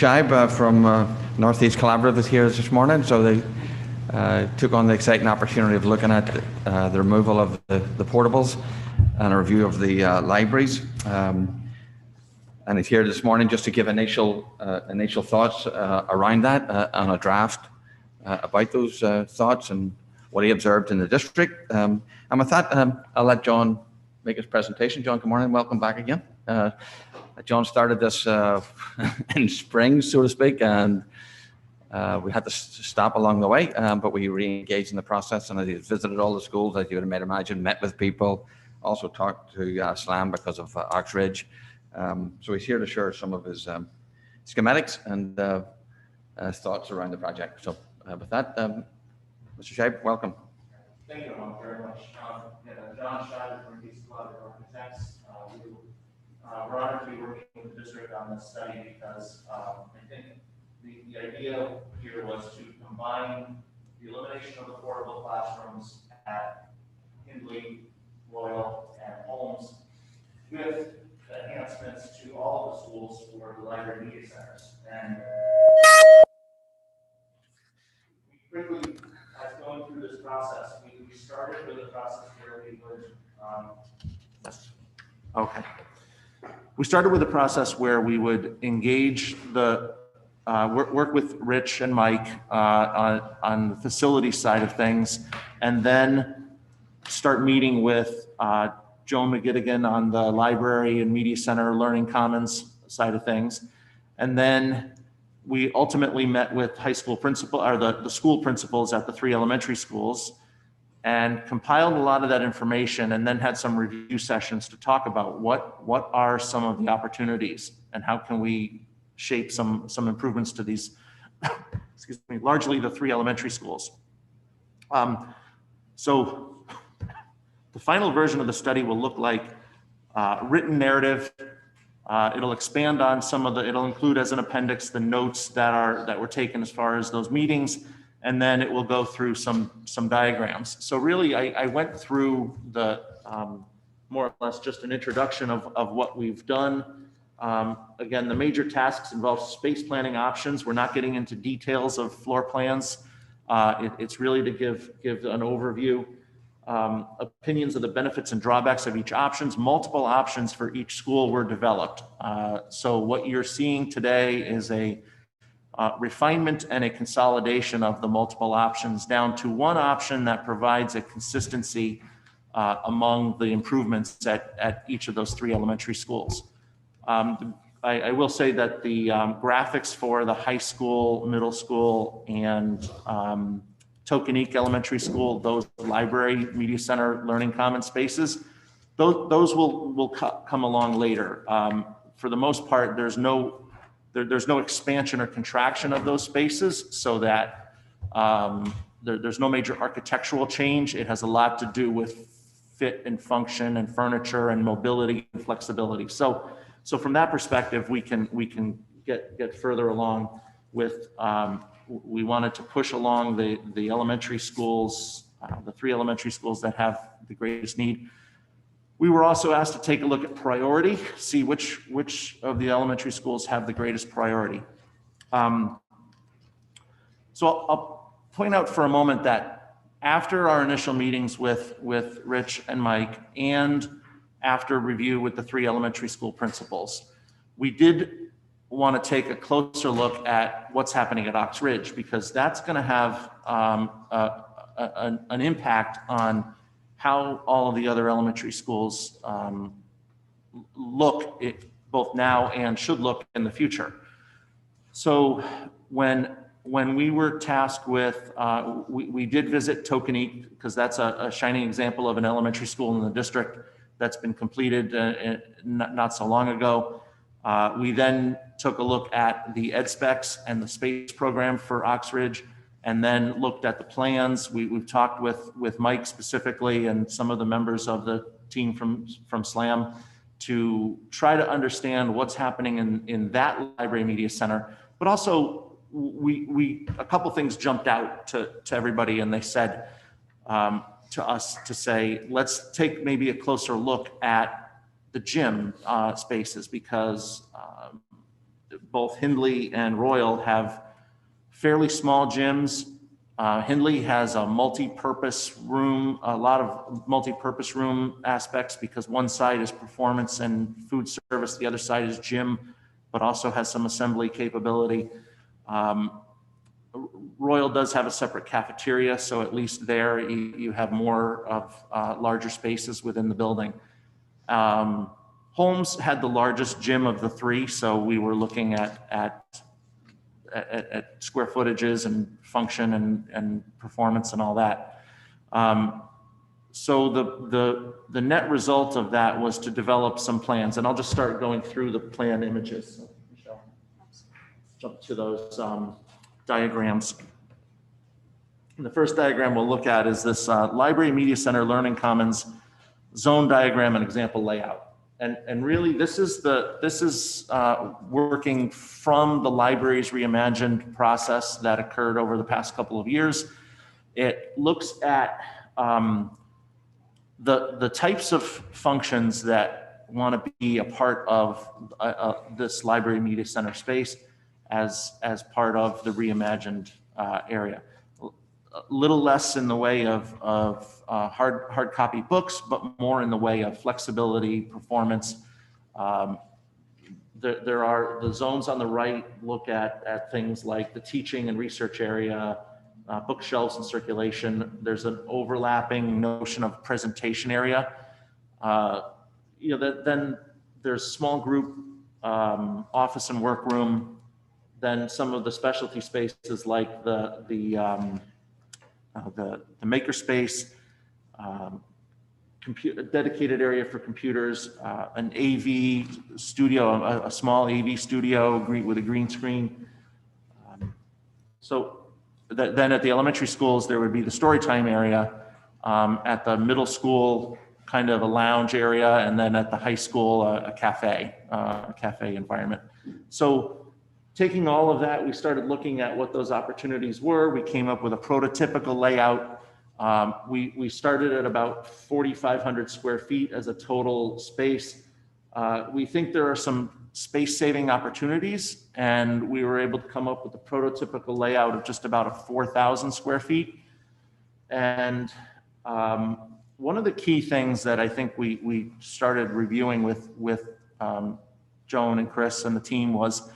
Shibe from Northeast Collaborative is here this morning, so they took on the exciting opportunity of looking at the removal of the portables and a review of the libraries. And he's here this morning just to give initial thoughts around that and a draft about those thoughts and what he observed in the district. And with that, I'll let John make his presentation. John, good morning. Welcome back again. John started this in spring, so to speak, and we had to stop along the way, but we re-engaged in the process, and he visited all the schools, as you would imagine, met with people, also talked to SLAM because of Oxridge. So he's here to share some of his schematics and thoughts around the project. So with that, Mr. Shibe, welcome. Thank you very much. John Shibe from Northeast Collaborative Architects. We're honored to be working with the district on this study because I think the idea here was to combine the elimination of the portable classrooms at Hindley, Royal, and Holmes with enhancements to all of the schools for the library media centers. And we quickly, as going through this process, we started with a process where we would, We started with a process where we would engage the, work with Rich and Mike on the facility side of things, and then start meeting with Joan McGittigan on the library and media center learning commons side of things. And then we ultimately met with high school principal, or the school principals at the 3 elementary schools, and compiled a lot of that information, and then had some review sessions to talk about what are some of the opportunities and how can we shape some improvements to these, excuse me, largely the 3 elementary schools. So the final version of the study will look like written narrative. It'll expand on it'll include as an appendix the notes that were taken as far as those meetings, and then it will go through some diagrams. So really, I went through the more or less just an introduction of what we've done. Again, the major tasks involve space planning options. We're not getting into details of floor plans. It's really to give an overview. Opinions of the benefits and drawbacks of each options. Multiple options for each school were developed. So what you're seeing today is a refinement and a consolidation of the multiple options down to one option that provides a consistency among the improvements at each of those 3 elementary schools. I will say that the graphics for the high school, middle school, and Tokenique Elementary School, those library, media center, learning commons spaces, those will come along later. For the most part, there's no expansion or contraction of those spaces, so that there's no major architectural change. It has a lot to do with fit and function and furniture and mobility and flexibility. So from that perspective, we can get further along with. We wanted to push along the elementary schools, the 3 elementary schools that have the greatest need. We were also asked to take a look at priority, see which of the elementary schools have the greatest priority. So I'll point out for a moment that after our initial meetings with Rich and Mike, and after review with the 3 elementary school principals, we did want to take a closer look at what's happening at Oxridge, because that's going to have an impact on how all of the other elementary schools look, both now and should look in the future. So when we were tasked with, we did visit Tokenique, because that's a shining example of an elementary school in the district that's been completed not so long ago. We then took a look at the ed specs and the space program for Oxridge, and then looked at the plans. We've talked with Mike specifically and some of the members of the team from SLAM to try to understand what's happening in that library media center. But also, a couple things jumped out to everybody, and they said to us to say, let's take maybe a closer look at the gym spaces, because both Hindley and Royal have fairly small gyms. Hindley has a multi-purpose room, a lot of multi-purpose room aspects, because one side is performance and food service, the other side is gym, but also has some assembly capability. Royal does have a separate cafeteria, so at least there you have more of larger spaces within the building. Holmes had the largest gym of the three, so we were looking at square footages and function and performance and all that. So the net result of that was to develop some plans, and I'll just start going through the plan images. So, Michelle, jump to those diagrams. And the first diagram we'll look at is this Library Media Center Learning Commons zone diagram and example layout. And really, this is working from the library's reimagined process that occurred over the past couple of years. It looks at the types of functions that want to be a part of this library media center space as part of the reimagined area. A little less in the way of hard copy books, but more in the way of flexibility, performance. There are the zones on the right look at things like the teaching and research area, bookshelves and circulation. There's an overlapping notion of presentation area. Then there's small group, office and workroom. Then some of the specialty spaces like the makerspace, dedicated area for computers, an AV studio, a small AV studio with a green screen. Then at the elementary schools, there would be the story time area. At the middle school, kind of a lounge area, and then at the high school, a cafe environment. So taking all of that, we started looking at what those opportunities were. We came up with a prototypical layout. We started at about 4,500 square feet as a total space. We think there are some space-saving opportunities, and we were able to come up with a prototypical layout of just about 4,000 square feet. And one of the key things that I think we started reviewing with Joan and Chris and the team was,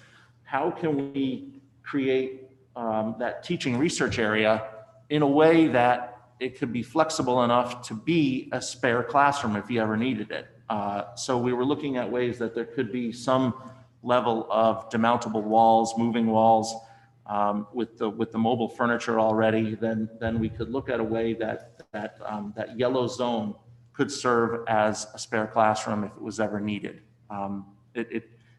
how can we create that teaching research area in a way that it could be flexible enough to be a spare classroom if you ever needed it. So we were looking at ways that there could be some level of demountable walls, moving walls, with the mobile furniture already. Then we could look at a way that yellow zone could serve as a spare classroom if it was ever needed.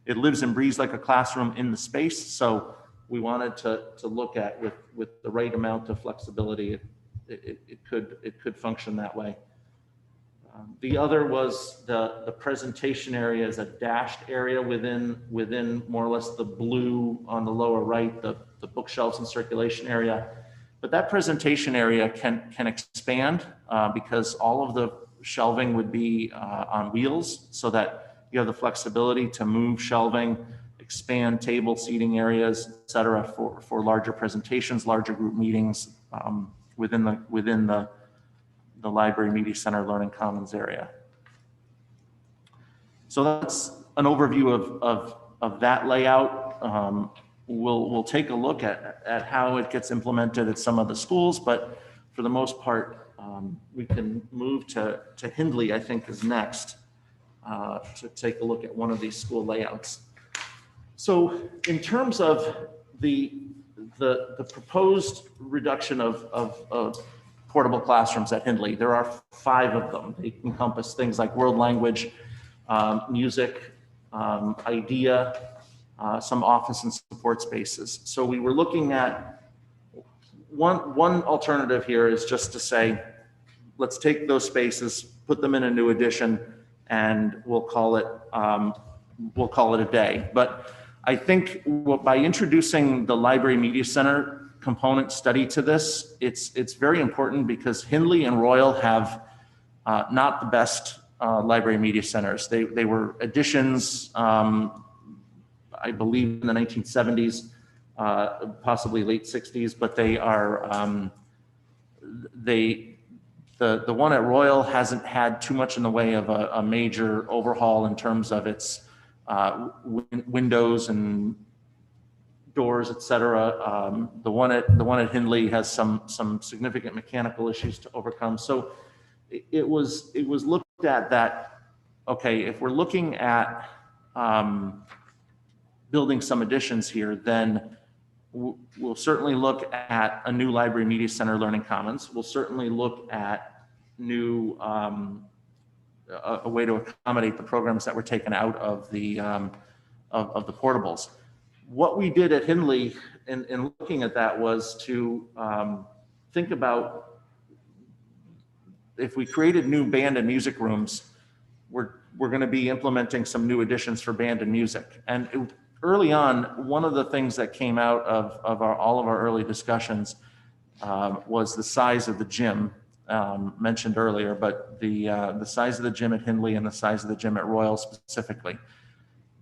It lives and breathes like a classroom in the space, so we wanted to look at with the right amount of flexibility, it could function that way. The other was the presentation area is a dashed area within more or less the blue on the lower right, the bookshelves and circulation area. But that presentation area can expand because all of the shelving would be on wheels, so that you have the flexibility to move shelving, expand table seating areas, et cetera, for larger presentations, larger group meetings within the Library Media Center Learning Commons area. So that's an overview of that layout. We'll take a look at how it gets implemented at some of the schools, but for the most part, we can move to Hindley, I think, is next. To take a look at one of these school layouts. So in terms of the proposed reduction of portable classrooms at Hindley, there are 5 of them. They encompass things like world language, music, IDEA, some office and support spaces. So we were looking at one alternative here is just to say, let's take those spaces, put them in a new addition, and we'll call it a day. But I think by introducing the Library Media Center component study to this, it's very important, because Hindley and Royal have not the best library media centers. They were additions. I believe in the 1970s, possibly late 60s, but they are, the one at Royal hasn't had too much in the way of a major overhaul in terms of its windows and doors, et cetera. The one at Hindley has some significant mechanical issues to overcome. So it was looked at that, okay, if we're looking at building some additions here, then we'll certainly look at a new library media center learning commons. We'll certainly look at new a way to accommodate the programs that were taken out of the portables. What we did at Hindley in looking at that was to think about if we created new band and music rooms, we're going to be implementing some new additions for band and music. And early on, one of the things that came out of all of our early discussions was the size of the gym mentioned earlier, but the size of the gym at Hindley and the size of the gym at Royal specifically.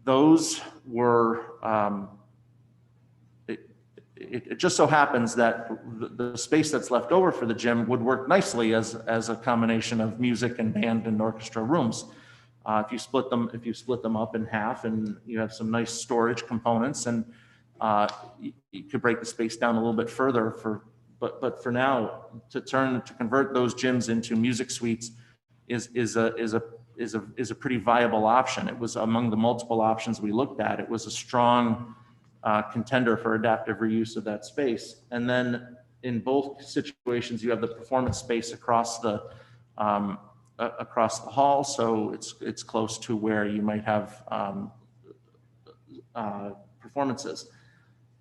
Those were, it just so happens that the space that's left over for the gym would work nicely as a combination of music and band and orchestra rooms. If you split them up in half and you have some nice storage components, and you could break the space down a little bit further but for now to convert those gyms into music suites is a pretty viable option. It was among the multiple options we looked at. It was a strong contender for adaptive reuse of that space. And then in both situations, you have the performance space across the hall, so it's close to where you might have performances.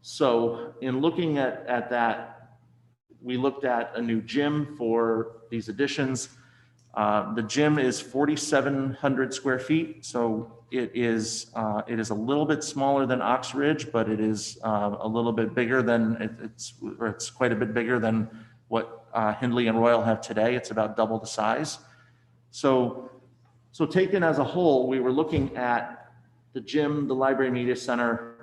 So in looking at that, we looked at a new gym for these additions. The gym is 4,700 square feet, so it is a little bit smaller than Ox Ridge, but it is a little bit bigger than it's quite a bit bigger than what Hindley and Royal have today. It's about double the size. So taken as a whole, we were looking at the gym, the library media center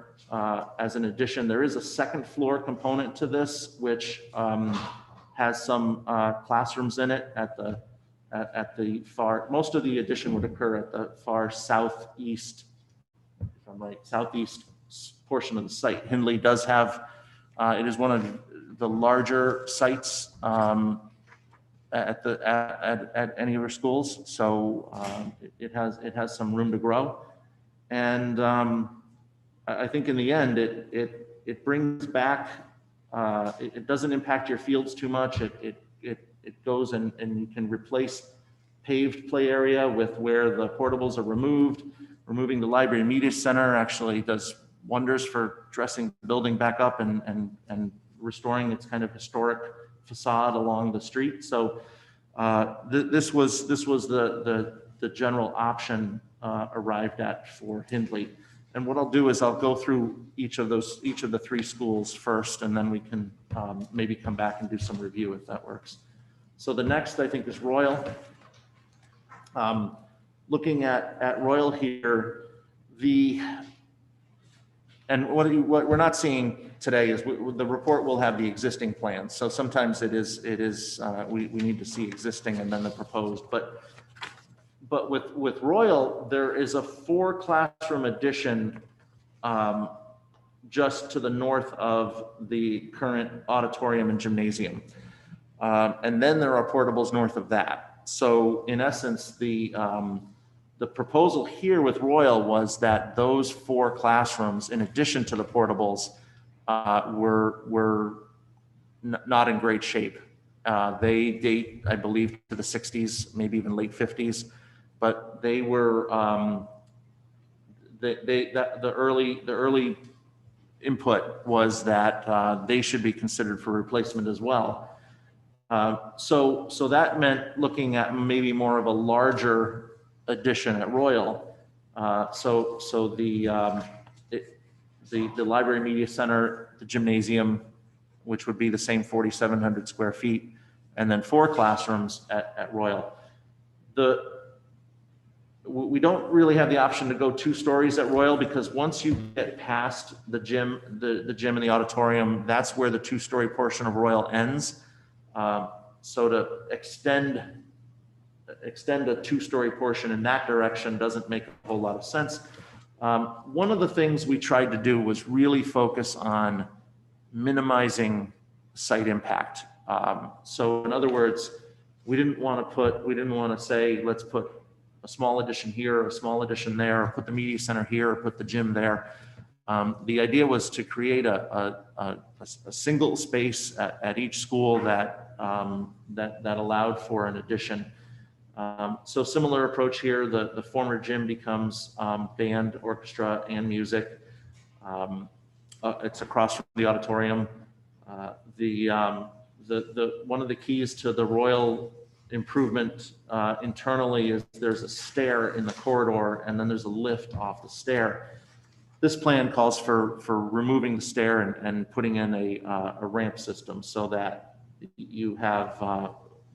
as an addition. There is a second floor component to this, which has some classrooms in it at the far, most of the addition would occur at the far southeast, if I'm right, southeast portion of the site. Hindley does have, it is one of the larger sites at any of our schools, so it has some room to grow, and I think in the end it brings back, it doesn't impact your fields too much. It goes and you can replace paved play area with where the portables are removed. Removing the library media center actually does wonders for dressing the building back up and restoring its kind of historic facade along the street. So this was the general option arrived at for Hindley. And what I'll do is I'll go through each of the three schools first, and then we can maybe come back and do some review if that works. So the next, I think, is Royal. Looking at Royal here, and what we're not seeing today is the report will have the existing plans. So sometimes it is we need to see existing and then the proposed. But with Royal, there is a 4-classroom addition just to the north of the current auditorium and gymnasium. And then there are portables north of that. So in essence, the proposal here with Royal was that those 4 classrooms, in addition to the portables, were not in great shape. They date, I believe, to the 60s, maybe even late 50s. But they were the early input was that they should be considered for replacement as well. So that meant looking at maybe more of a larger addition at Royal. So the library media center, the gymnasium, which would be the same 4,700 square feet, and then 4 classrooms at Royal. we don't really have the option to go 2 stories at Royal, because once you get past the gym, the gym and the auditorium, that's where the 2-story portion of Royal ends. So to extend a 2-story portion in that direction doesn't make a whole lot of sense. One of the things we tried to do was really focus on minimizing site impact. So in other words, we didn't want to say, let's put a small addition here, or a small addition there, or put the media center here, or put the gym there. The idea was to create a single space at each school that allowed for an addition. So similar approach here. The former gym becomes band, orchestra, and music. It's across from the auditorium. One of the keys to the Royal improvement internally is there's a stair in the corridor, and then there's a lift off the stair. This plan calls for removing the stair and putting in a ramp system so that you have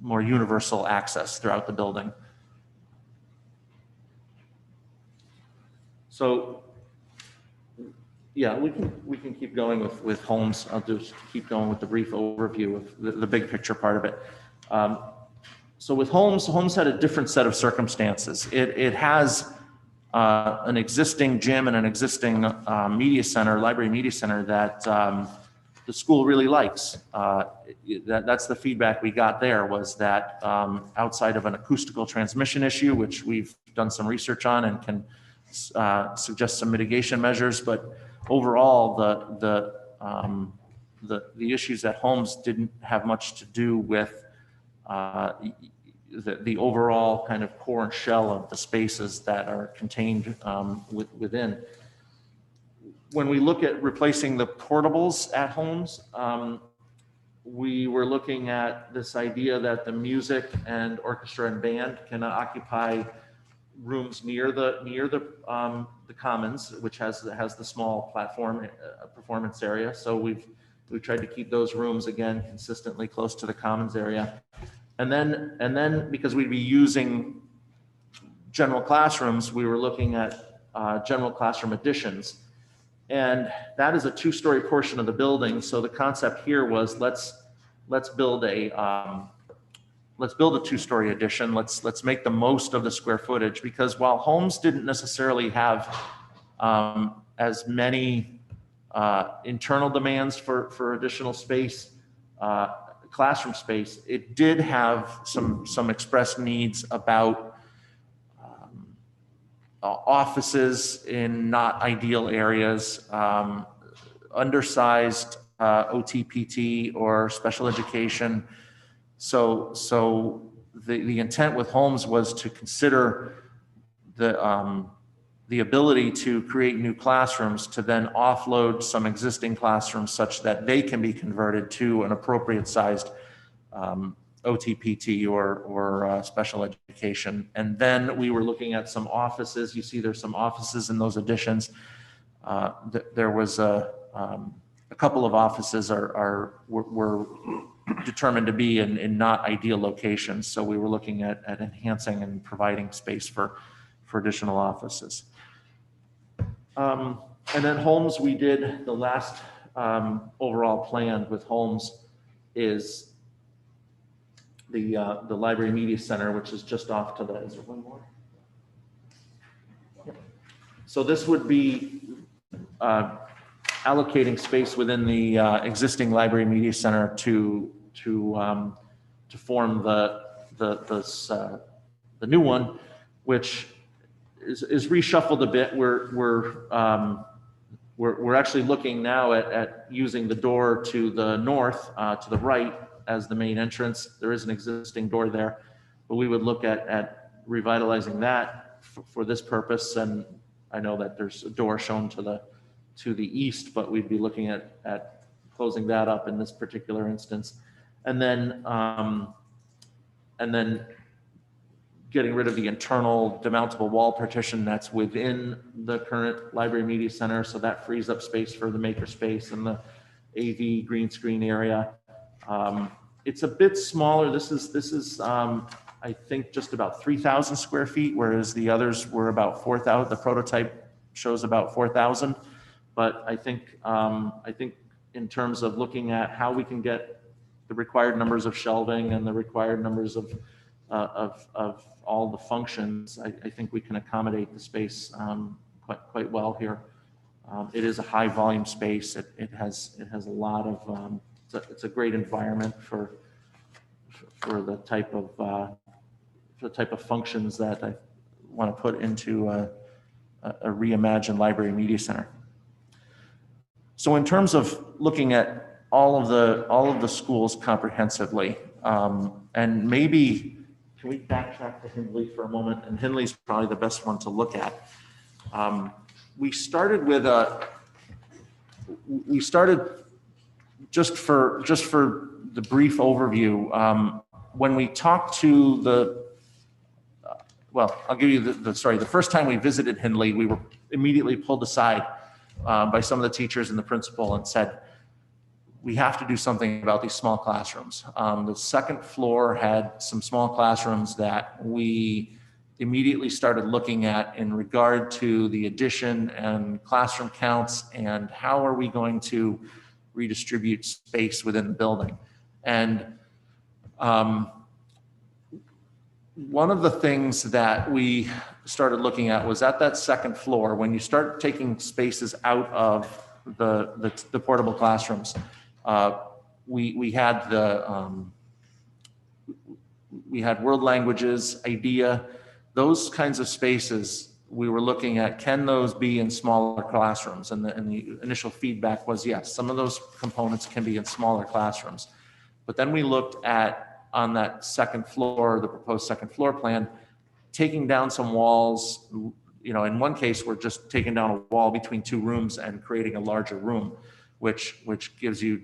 more universal access throughout the building. So yeah, we can keep going with Holmes. I'll just keep going with the brief overview of the big picture part of it. So with Holmes had a different set of circumstances. It has an existing gym and an existing media center, library media center that the school really likes. That's the feedback we got there, was that outside of an acoustical transmission issue, which we've done some research on and can suggest some mitigation measures, but overall the issues at Holmes didn't have much to do with the overall kind of core and shell of the spaces that are contained within. When we look at replacing the portables at Holmes, we were looking at this idea that the music and orchestra and band can occupy rooms near the commons, which has the small platform performance area. So we've tried to keep those rooms again consistently close to the commons area. And then because we'd be using general classrooms, we were looking at general classroom additions. And that is a 2-story portion of the building. So the concept here was let's build a 2-story addition. Let's make the most of the square footage, because while Holmes didn't necessarily have as many internal demands for additional space, classroom space, it did have some expressed needs about offices in not ideal areas, undersized OTPT or special education. So the intent with Holmes was to consider the ability to create new classrooms, to then offload some existing classrooms such that they can be converted to an appropriate sized OTPT or special education. And then we were looking at some offices. You see there's some offices in those additions. There was a couple of offices were determined to be in not ideal locations. So we were looking at enhancing and providing space for additional offices. And then Holmes, we did the last overall plan with Holmes is the Library Media Center, which is just off to the, is there one more? So this would be allocating space within the existing Library Media Center to form the new one, which is reshuffled a bit. We're actually looking now at using the door to the north, to the right, as the main entrance. There is an existing door there, but we would look at revitalizing that for this purpose. And I know that there's a door shown to the east, but we'd be looking at closing that up in this particular instance. And then getting rid of the internal demountable wall partition that's within the current Library Media Center. So that frees up space for the maker space and the AV green screen area. It's a bit smaller. This is I think, just about 3,000 square feet, whereas the others were about 4,000. The prototype shows about 4,000. But I think in terms of looking at how we can get the required numbers of shelving and the required numbers of all the functions, I think we can accommodate the space quite well here. It is a high volume space. It has a lot of it's a great environment for the type of functions that I want to put into a reimagined library media center. So in terms of looking at all of the schools comprehensively, and maybe can we backtrack to Hindley for a moment? And Hindley's probably the best one to look at. We started with just for the brief overview. When we talked to well, I'll give you the story. The first time we visited Hindley, we were immediately pulled aside by some of the teachers and the principal and said, we have to do something about these small classrooms. The second floor had some small classrooms that we immediately started looking at in regard to the addition and classroom counts and how are we going to redistribute space within the building. And one of the things that we started looking at was at that second floor, when you start taking spaces out of the portable classrooms, we had world languages, IDEA, those kinds of spaces. We were looking at, can those be in smaller classrooms? And the initial feedback was yes, some of those components can be in smaller classrooms. But then we looked at, on that second floor, the proposed second floor plan, taking down some walls. You know, in one case, we're just taking down a wall between two rooms and creating a larger room, which yes, you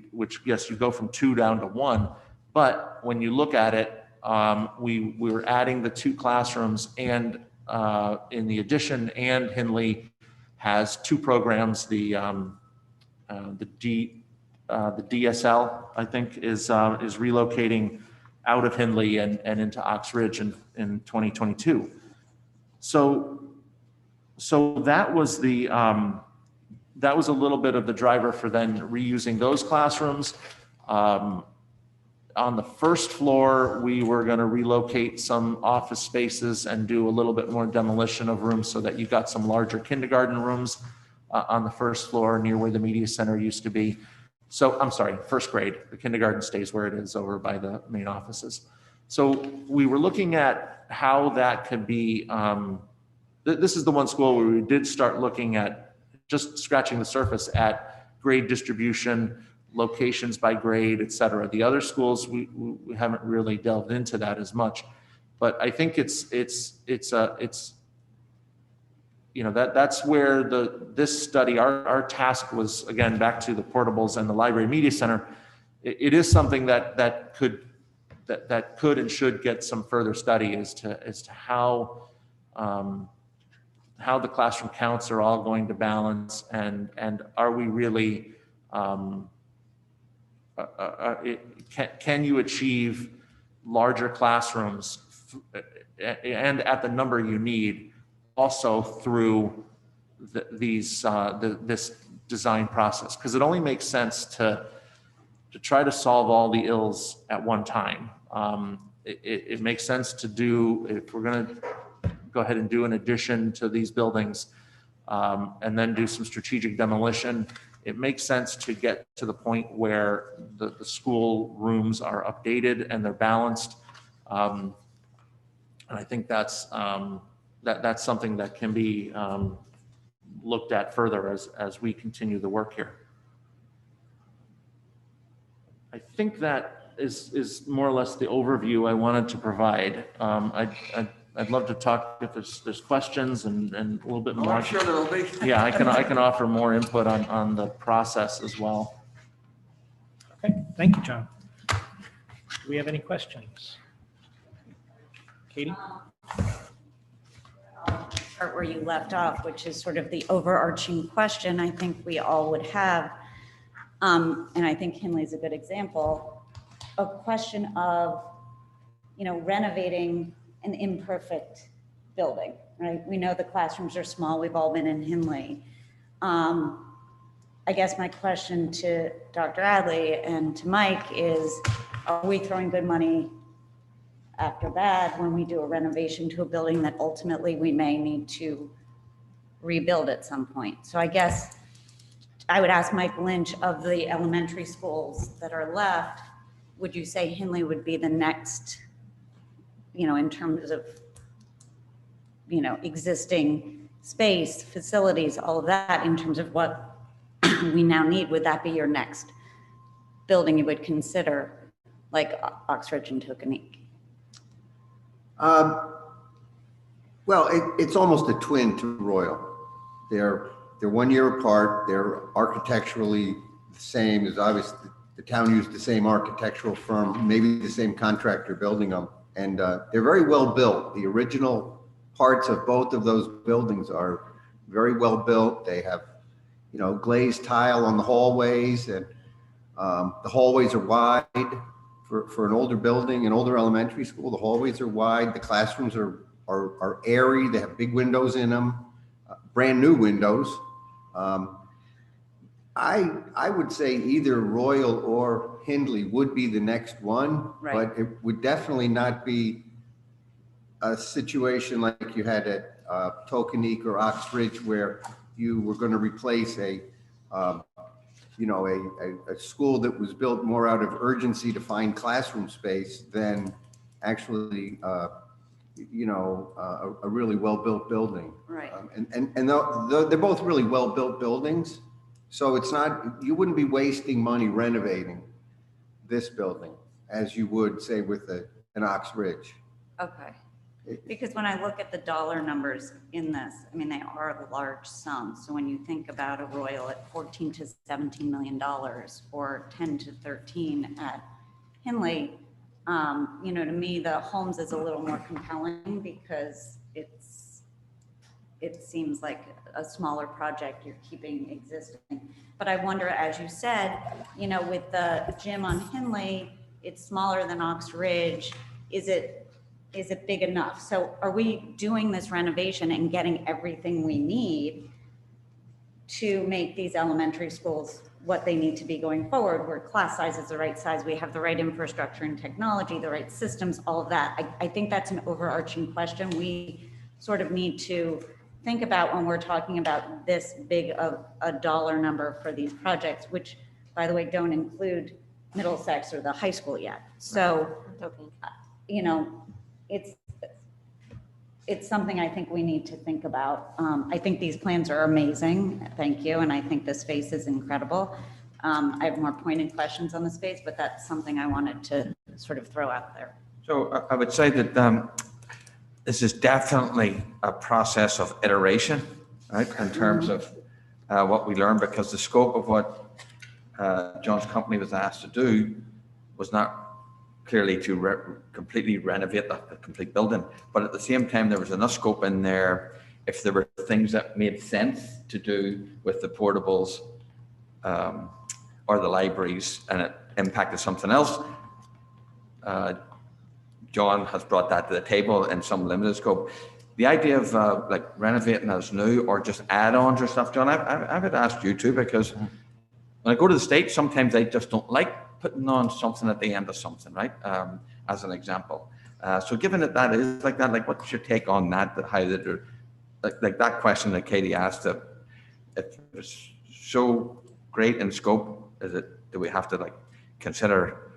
go from 2 down to 1. But when you look at it, we were adding the 2 classrooms, and in the addition, and Hindley has 2 programs. The DSL, I think, is relocating out of Hindley and into Ox Ridge in 2022. So that was a little bit of the driver for then reusing those classrooms. On the first floor, we were going to relocate some office spaces and do a little bit more demolition of rooms so that you got some larger kindergarten rooms on the first floor near where the media center used to be. So I'm sorry, first grade. The kindergarten stays where it is over by the main offices. So we were looking at how that could be. This is the one school where we did start looking at, just scratching the surface at grade distribution, locations by grade, et cetera. The other schools, we haven't really delved into that as much, but I think it's you know, that's where this study, our task was, again, back to the portables and the library media center. It is something that could and should get some further study as to how the classroom counts are all going to balance, and are we really can you achieve larger classrooms and at the number you need, also through this design process? Because it only makes sense to try to solve all the ills at one time. It makes sense to do, if we're going to go ahead and do an addition to these buildings and then do some strategic demolition, it makes sense to get to the point where the school rooms are updated and they're balanced. And I think that's something that can be looked at further as we continue the work here. I think that is more or less the overview I wanted to provide. I'd love to talk if there's questions and a little bit more. I'm sure there will be. Yeah, I can offer more input on the process as well. Okay, thank you, John. Do we have any questions? Katie? Start where you left off, which is sort of the overarching question I think we all would have. And I think Hindley is a good example, a question of renovating an imperfect building, right? We know the classrooms are small. We've all been in Hinley. I guess my question to Dr. Adley and to Mike is, are we throwing good money after bad when we do a renovation to a building that ultimately we may need to rebuild at some point? So I guess I would ask Mike Lynch, of the elementary schools that are left, would you say Hinley would be the next, in terms of, existing space, facilities, all of that, in terms of what we now need? Would that be your next building you would consider, like Oxford and Tokenique? Well, it's almost a twin to Royal. They're 1 year apart. They're architecturally the same. As obviously the town used the same architectural firm, maybe the same contractor building them, and they're very well built. The original parts of both of those buildings are very well built. They have, glazed tile on the hallways, and the hallways are wide for an older building, an older elementary school. The hallways are wide. The classrooms are airy. They have big windows in them, brand new windows. I would say either Royal or Hindley would be the next one, Right. but it would definitely not be a situation like you had at Tokenique or Oxbridge, where you were going to replace a school that was built more out of urgency to find classroom space than actually, a really well-built building. Right. And they're both really well-built buildings. So it's not, you wouldn't be wasting money renovating this building as you would, say, with an Oxbridge. Okay. Because when I look at the dollar numbers in this, they are large sums. So when you think about a Royal at $14 to $17 million or 10 to 13 at Hinley, to me, the Holmes is a little more compelling because it seems like a smaller project you're keeping existing. But I wonder, as you said, with the gym on Hinley, it's smaller than Ox Ridge. Is it big enough? So are we doing this renovation and getting everything we need to make these elementary schools what they need to be going forward, where class size is the right size, we have the right infrastructure and technology, the right systems, all of that? I think that's an overarching question we sort of need to think about when we're talking about this big of a dollar number for these projects, which, by the way, don't include Middlesex or the high school yet. So, it's something I think we need to think about. I think these plans are amazing. Thank you. And I think the space is incredible. I have more pointed questions on the space, but that's something I wanted to sort of throw out there. So I would say that this is definitely a process of iteration, right, in terms of what we learn, because the scope of what John's company was asked to do was not clearly to completely renovate the complete building, but at the same time there was enough scope in there if there were things that made sense to do with the portables or the libraries and it impacted something else. John has brought that to the table in some limited scope. The idea of like renovating as new or just add-ons or stuff, John, I would ask you too, because when I go to the States, sometimes they just don't like putting on something at the end of something, right? As an example. So given that is like that, like what's your take on that? How that, like that question that Katie asked, if it's so great in scope, do we have to like consider,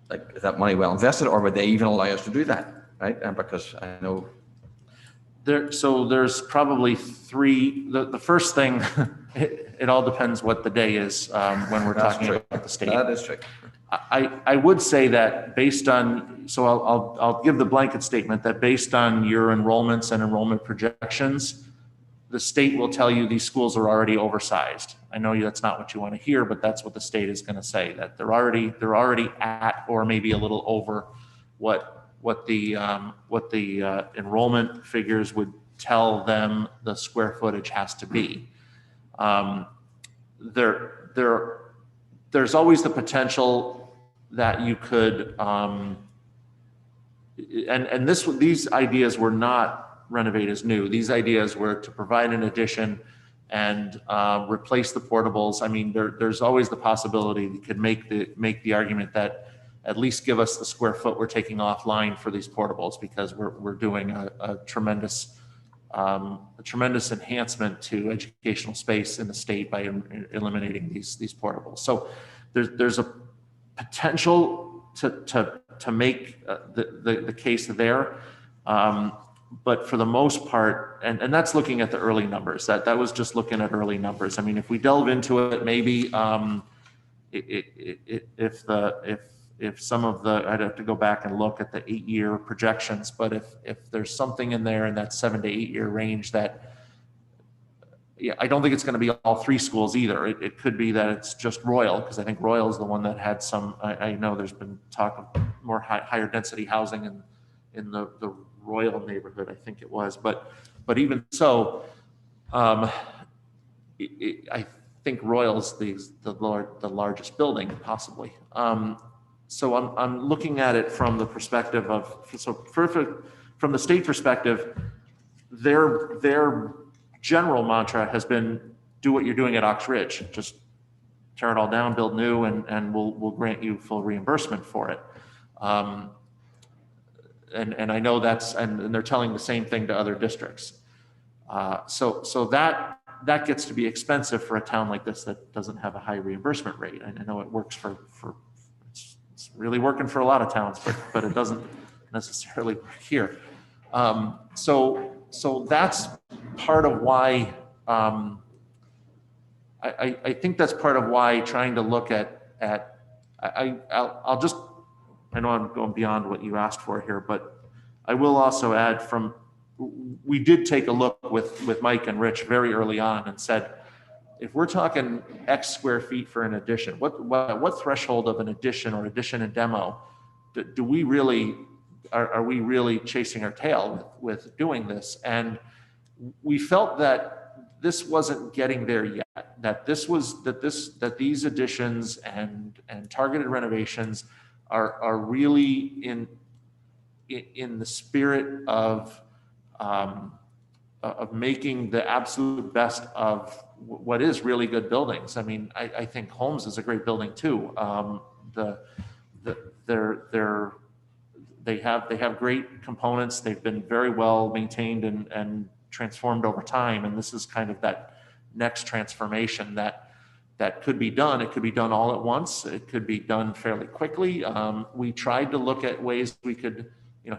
like, is that money well invested, or would they even allow us to do that, right? And because I know there's probably three. The first thing, it all depends what the day is when we're talking about the state. That is true. I would say that based on, so I'll give the blanket statement that based on your enrollments and enrollment projections, the state will tell you these schools are already oversized. I know that's not what you want to hear, but that's what the state is going to say, that they're already at or maybe a little over what the enrollment figures would tell them the square footage has to be. There's always the potential that you could these ideas were not renovate as new. These ideas were to provide an addition and replace the portables. I mean, there's always the possibility you could make the argument that at least give us the square foot we're taking offline for these portables, because we're doing a tremendous enhancement to educational space in the state by eliminating these portables. So there's a potential to make the case there. But for the most part, and that's looking at the early numbers, that was just looking at early numbers. I mean, if we delve into it, maybe if some of the, I'd have to go back and look at the 8-year projections, but if there's something in there in that 7 to 8 year range that, yeah, I don't think it's going to be all 3 schools either. It could be that it's just Royal, because I think Royal is the one that had some, I know there's been talk of more higher density housing in the Royal neighborhood, I think it was, but even so, I think Royal's the largest building possibly. So I'm looking at it from the perspective of, from the state perspective, their general mantra has been, do what you're doing at Ox Ridge, just tear it all down, build new, and we'll grant you full reimbursement for it. And I know and they're telling the same thing to other districts. So that gets to be expensive for a town like this that doesn't have a high reimbursement rate. I know it works it's really working for a lot of towns, but it doesn't necessarily work here. So that's part of why, I think that's part of why trying to look I'll just, I know I'm going beyond what you asked for here, but I will also add we did take a look with Mike and Rich very early on and said, if we're talking X square feet for an addition, what threshold of an addition or addition and demo do we really, are we really chasing our tail with doing this? And we felt that this wasn't getting there yet, that these additions and targeted renovations are really in the spirit of making the absolute best of what is really good buildings. I mean, I think Holmes is a great building too. They have great components. They've been very well maintained and transformed over time. And this is kind of that next transformation that could be done. It could be done all at once. It could be done fairly quickly. We tried to look at ways we could,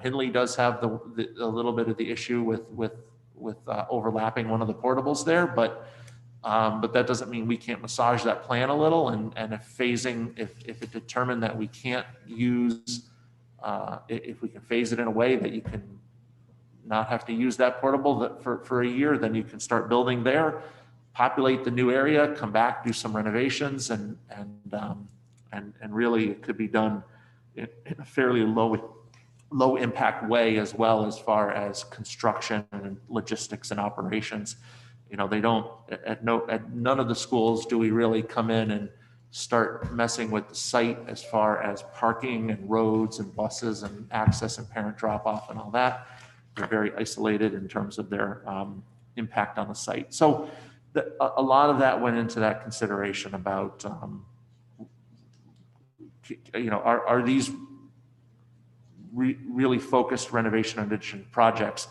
Hindley does have a little bit of the issue with overlapping one of the portables there, but that doesn't mean we can't massage that plan a little. And if it determined that we can't use, if we can phase it in a way that you can not have to use that portable for a year, then you can start building there, populate the new area, come back, do some renovations, and really it could be done in a fairly low impact way, as well as far as construction and logistics and operations. They don't, at none of the schools do we really come in and start messing with the site as far as parking and roads and buses and access and parent drop off and all that. They're very isolated in terms of their impact on the site. So a lot of that went into that consideration about, are these really focused renovation and addition projects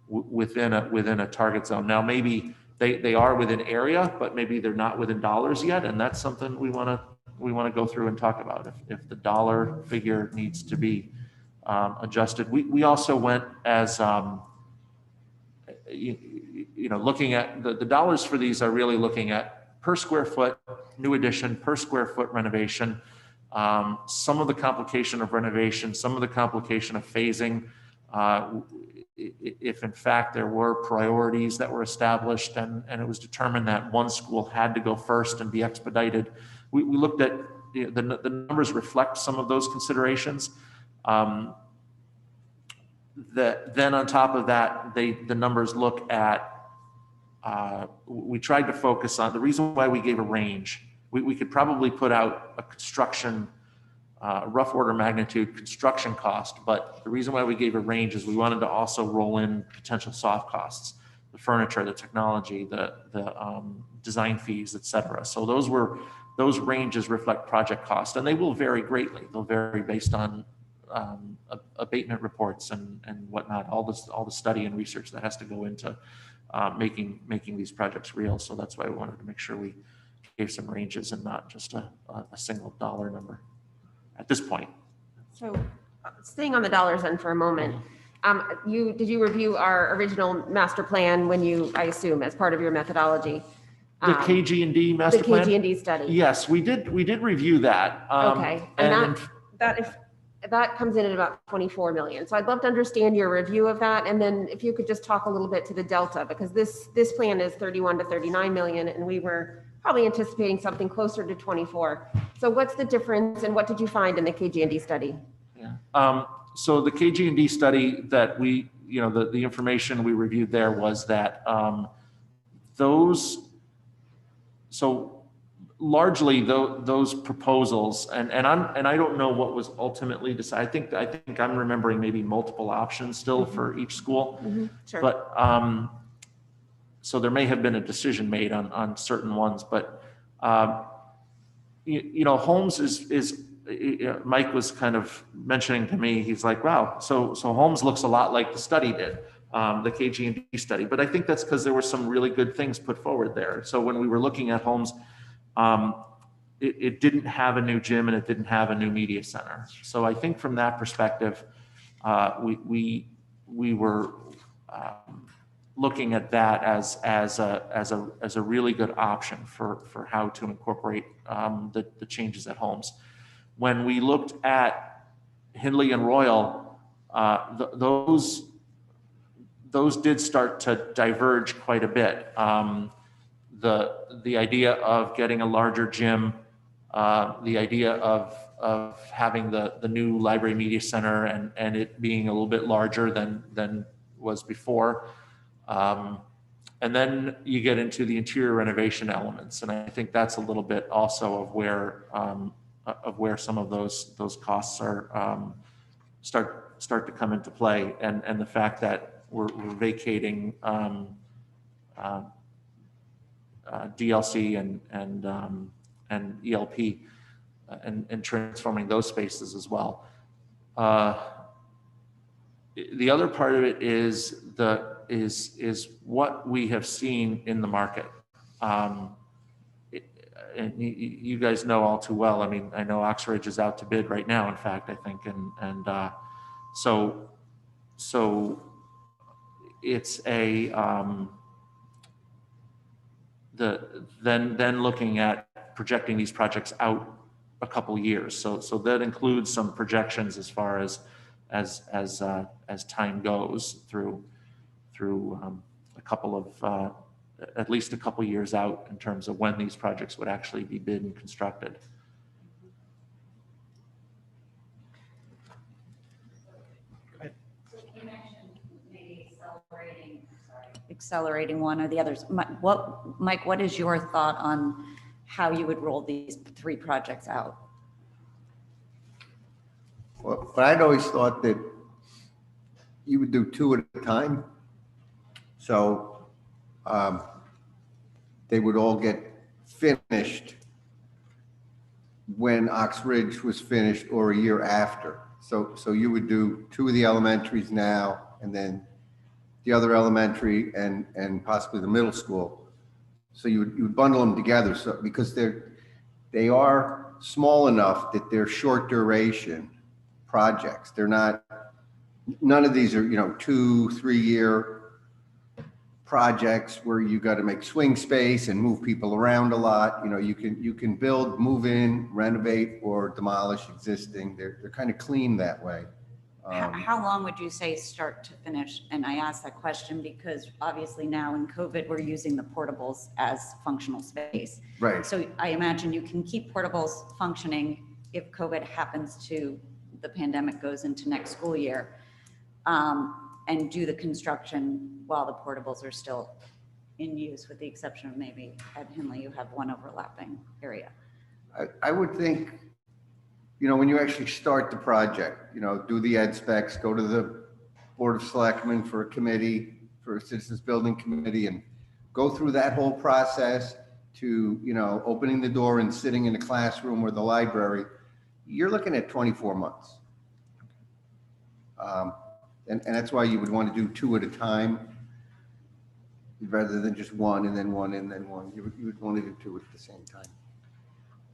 within a target zone? Now, maybe they are within area, but maybe they're not within dollars yet, and that's something we want to go through and talk about. If the dollar figure needs to be adjusted, we also went as looking at the dollars for these are really looking at per square foot new addition, per square foot renovation. Some of the complication of renovation, some of the complication of phasing, if in fact there were priorities that were established and it was determined that one school had to go first and be expedited, we looked at the numbers reflect some of those considerations. Then on top of that, the numbers look at, we tried to focus on the reason why we gave a range. We could probably put out a construction rough order magnitude construction cost, but the reason why we gave a range is we wanted to also roll in potential soft costs, the furniture, the technology, the design fees, et cetera. So those ranges reflect project cost, and they will vary greatly. They'll vary based on abatement reports and whatnot, all the study and research that has to go into making these projects real. So that's why we wanted to make sure we gave some ranges and not just a single dollar number at this point. So staying on the dollars then for a moment, did you review our original master plan when you, I assume, as part of your methodology? The KG&D master plan? The KG&D study. Yes, we did review that. Okay, and that comes in at about 24 million. So I'd love to understand your review of that. And then if you could just talk a little bit to the delta, because this plan is 31 to 39 million, and we were probably anticipating something closer to 24. So what's the difference, and what did you find in the KG&D study? Yeah. So the KG&D study that we, the information we reviewed there was that largely those proposals, and I don't know what was ultimately decided. I think I'm remembering maybe multiple options still for each school. Mm-hmm. Sure. But so there may have been a decision made on certain ones, but Holmes is Mike was kind of mentioning to me, he's like, wow, so Holmes looks a lot like the study did, the KG&D study. But I think that's because there were some really good things put forward there. So when we were looking at Holmes, it didn't have a new gym and it didn't have a new media center. So I think from that perspective, we were looking at that as a really good option for how to incorporate the changes at Holmes. When we looked at Hindley and Royal, those did start to diverge quite a bit. The idea of getting a larger gym, the idea of having the new library media center and it being a little bit larger than was before. And then you get into the interior renovation elements. And I think that's a little bit also of where some of those costs are start to come into play. And the fact that we're vacating DLC and ELP and transforming those spaces as well. The other part of it is what we have seen in the market. And you guys know all too well. I mean, I know Oxbridge is out to bid right now, in fact, I think, and so it's a then looking at projecting these projects out a couple years. So that includes some projections as far as time goes through a couple of at least a couple years out in terms of when these projects would actually be bid and constructed. You mentioned maybe accelerating one or the others. Mike, what is your thought on how you would roll these 3 projects out? Well, but I'd always thought that you would do 2 at a time. So they would all get finished when Oxbridge was finished or a year after. So you would do 2 of the elementaries now, and then the other elementary and possibly the middle school. So you would bundle them together. So because they are small enough that they're short duration projects. They're not, none of these are 2-3 year projects where you got to make swing space and move people around a lot. You can build, move in, renovate, or demolish existing. They're kind of clean that way. How long would you say start to finish? And I ask that question because obviously now in COVID, we're using the portables as functional space. Right. So I imagine you can keep portables functioning if COVID happens to, the pandemic goes into next school year, and do the construction while the portables are still in use, with the exception of maybe at Hindley, you have one overlapping area. I would think you know, when you actually start the project, you know, do the ed specs, go to the Board of Selectmen for a committee, for a citizens building committee, and go through that whole process to, you know, opening the door and sitting in a classroom or the library, you're looking at 24 months. And that's why you would want to do 2 at a time rather than just one and then one and then one. You would want to do 2 at the same time.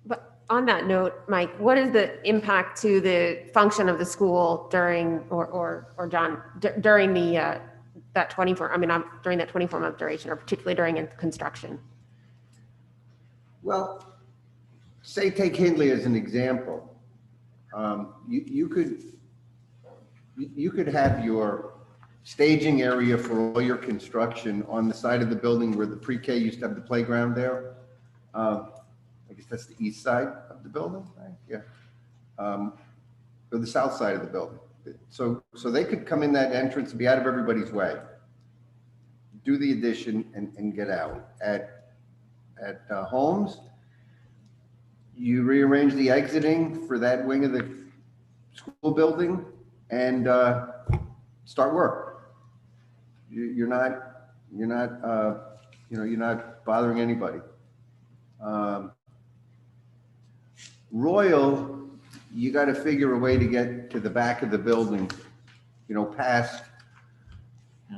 But on that note, Mike, what is the impact to the function of the school during, or John, during the, that 24, I mean, during that 24-month duration, or particularly during construction? Well, say take Hindley as an example. You could have your staging area for all your construction on the side of the building where the pre-K used to have the playground there. I guess that's the east side of the building, right? Yeah. Or the south side of the building. So they could come in that entrance and be out of everybody's way, do the addition and get out. At Holmes, you rearrange the exiting for that wing of the school building and start work. You're not bothering anybody. Royal, you got to figure a way to get to the back of the building, you know, past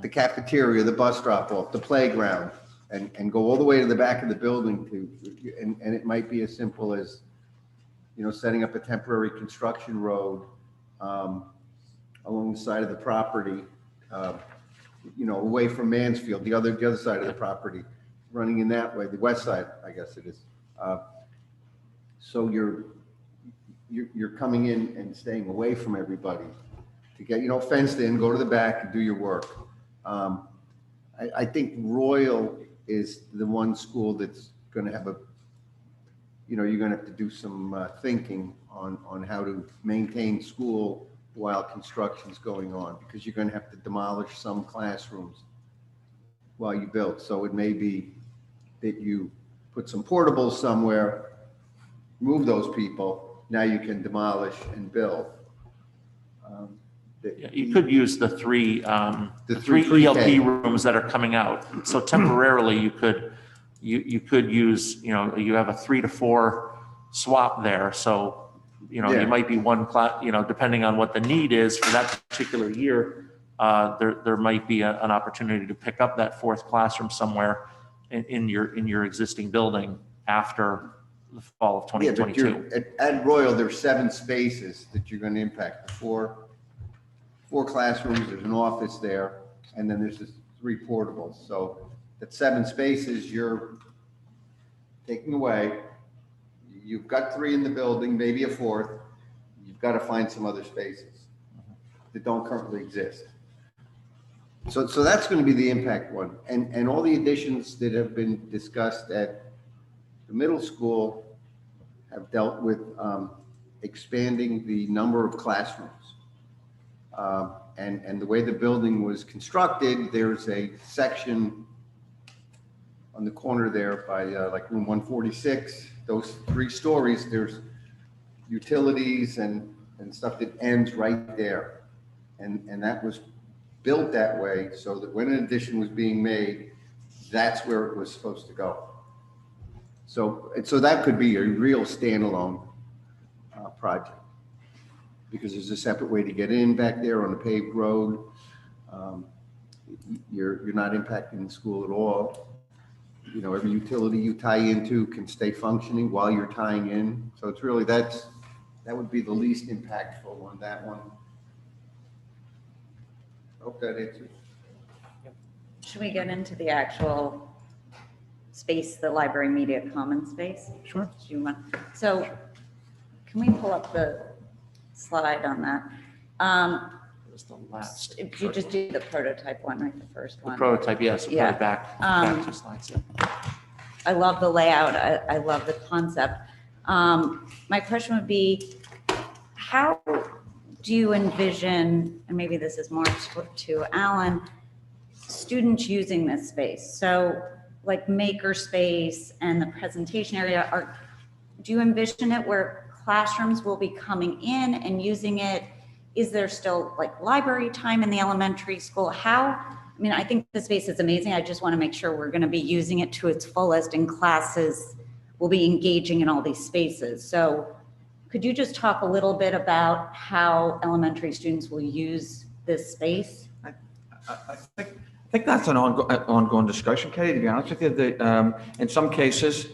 the cafeteria, the bus drop off, the playground, and go all the way to the back of the building and it might be as simple as, you know, setting up a temporary construction road along the side of the property, you know, away from Mansfield, the other side of the property, running in that way, the west side, I guess it is. So you're coming in and staying away from everybody to get, you know, fenced in, go to the back and do your work. I think Royal is the one school that's going to have a, you know, you're going to have to do some thinking on how to maintain school while construction's going on, because you're going to have to demolish some classrooms while you build. So it may be that you put some portables somewhere, move those people, now you can demolish and build. Yeah, you could use the three pre-K ELP rooms that are coming out. So temporarily, you could use, you know, you have a 3 to 4 swap there. So, you know, Yeah. you might be one class, you know, depending on what the need is for that particular year, there might be an opportunity to pick up that 4th classroom somewhere in your existing building after the fall of 2022. Yeah, but at Royal, there's 7 spaces that you're going to impact. Four classrooms, there's an office there, and then there's 3 portables. So that 7 spaces you're taking away. You've got 3 in the building, maybe a 4th. You've got to find some other spaces that don't currently exist. So that's going to be the impact one. And all the additions that have been discussed at the middle school have dealt with expanding the number of classrooms. And the way the building was constructed, there's a section on the corner there by like room 146, those 3 stories, there's utilities and stuff that ends right there. And that was built that way so that when an addition was being made, that's where it was supposed to go. So that could be a real standalone project, because there's a separate way to get in back there on a paved road. You're not impacting the school at all. You know, every utility you tie into can stay functioning while you're tying in. So it's really, that would be the least impactful one, that one. I hope that answers. Should we get into the actual space, the library media common space? Sure. Do you want, so can we pull up the slide on that? It was the last. If you just do the prototype one, right, the first The one. prototype, yes, Yeah. back 2 slides. Yeah. I love the layout. I love the concept. My question would be, how do you envision, and maybe this is more to Alan, students using this space? So like maker space and the presentation area, do you envision it where classrooms will be coming in and using it? Is there still like library time in the elementary school? I mean, I think the space is amazing. I just want to make sure we're going to be using it to its fullest, and classes will be engaging in all these spaces. So could you just talk a little bit about how elementary students will use this space? I think that's an ongoing discussion, Katie, to be honest with you. In some cases,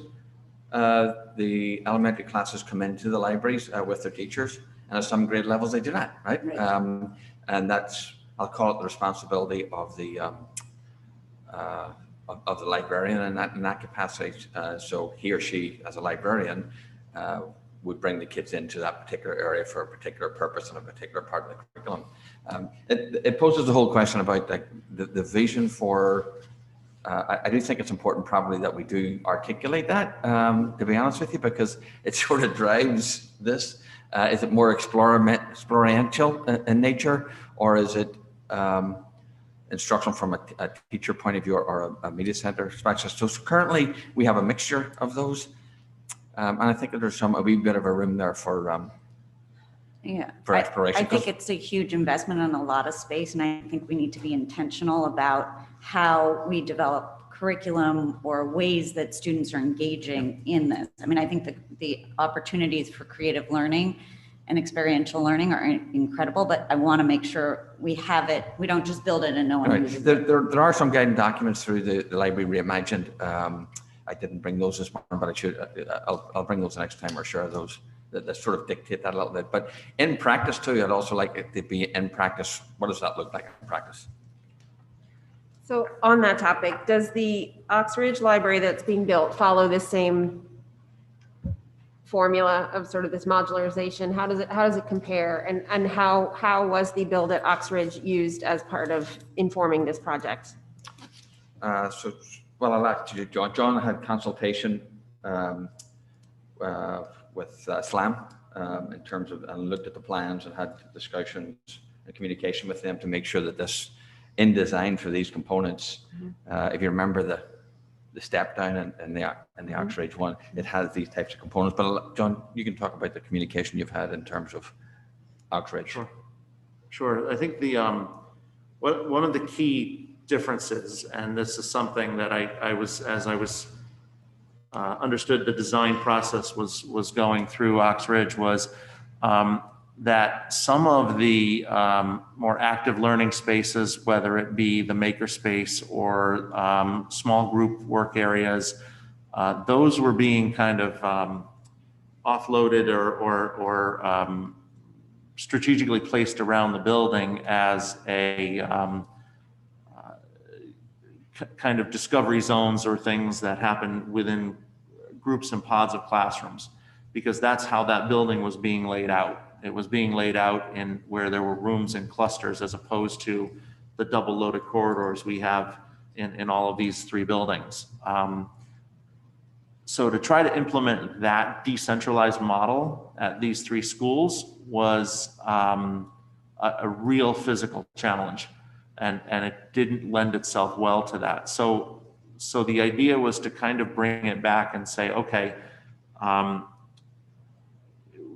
the elementary classes come into the libraries with their teachers, and at some grade levels they do not, right? Right. And that's, I'll call it the responsibility of the librarian in that capacity. So he or she, as a librarian, would bring the kids into that particular area for a particular purpose and a particular part of the curriculum. It poses the whole question about like the vision for. I do think it's important probably that we do articulate that, to be honest with you, because it sort of drives this. Is it more experiential in nature, or is it instruction from a teacher point of view or a media center perspective? So currently we have a mixture of those. And I think that there's a wee bit of a room there for exploration. I think it's a huge investment in a lot of space, and I think we need to be intentional about how we develop curriculum or ways that students are engaging in this. I mean, I think the opportunities for creative learning and experiential learning are incredible, but I want to make sure we have it. We don't just build it and no one uses it. There are some guiding documents through the Library Reimagined. I didn't bring those this morning, but I should. I'll bring those next time or share those that sort of dictate that a little bit. But in practice too, I'd also like it to be in practice. What does that look like in practice? So on that topic, does the Oxbridge Library that's being built follow this same formula of sort of this modularization? How does it compare? And how was the build at Oxbridge used as part of informing this project? Well, I'll actually, John had consultation with SLAM in terms of, and looked at the plans and had discussions and communication with them to make sure that this, in design for these components, if you remember the step down in the Oxbridge one, it has these types of components. But John, you can talk about the communication you've had in terms of Oxbridge. Sure. I think one of the key differences, and this is something that I was understood the design process was going through Oxbridge, was that some of the more active learning spaces, whether it be the maker space or small group work areas, those were being kind of offloaded or strategically placed around the building as a kind of discovery zones or things that happen within groups and pods of classrooms, because that's how that building was being laid out. It was being laid out in where there were rooms and clusters, as opposed to the double loaded corridors we have in all of these three buildings. So to try to implement that decentralized model at these three schools was a real physical challenge. And it didn't lend itself well to that. So the idea was to kind of bring it back and say, okay,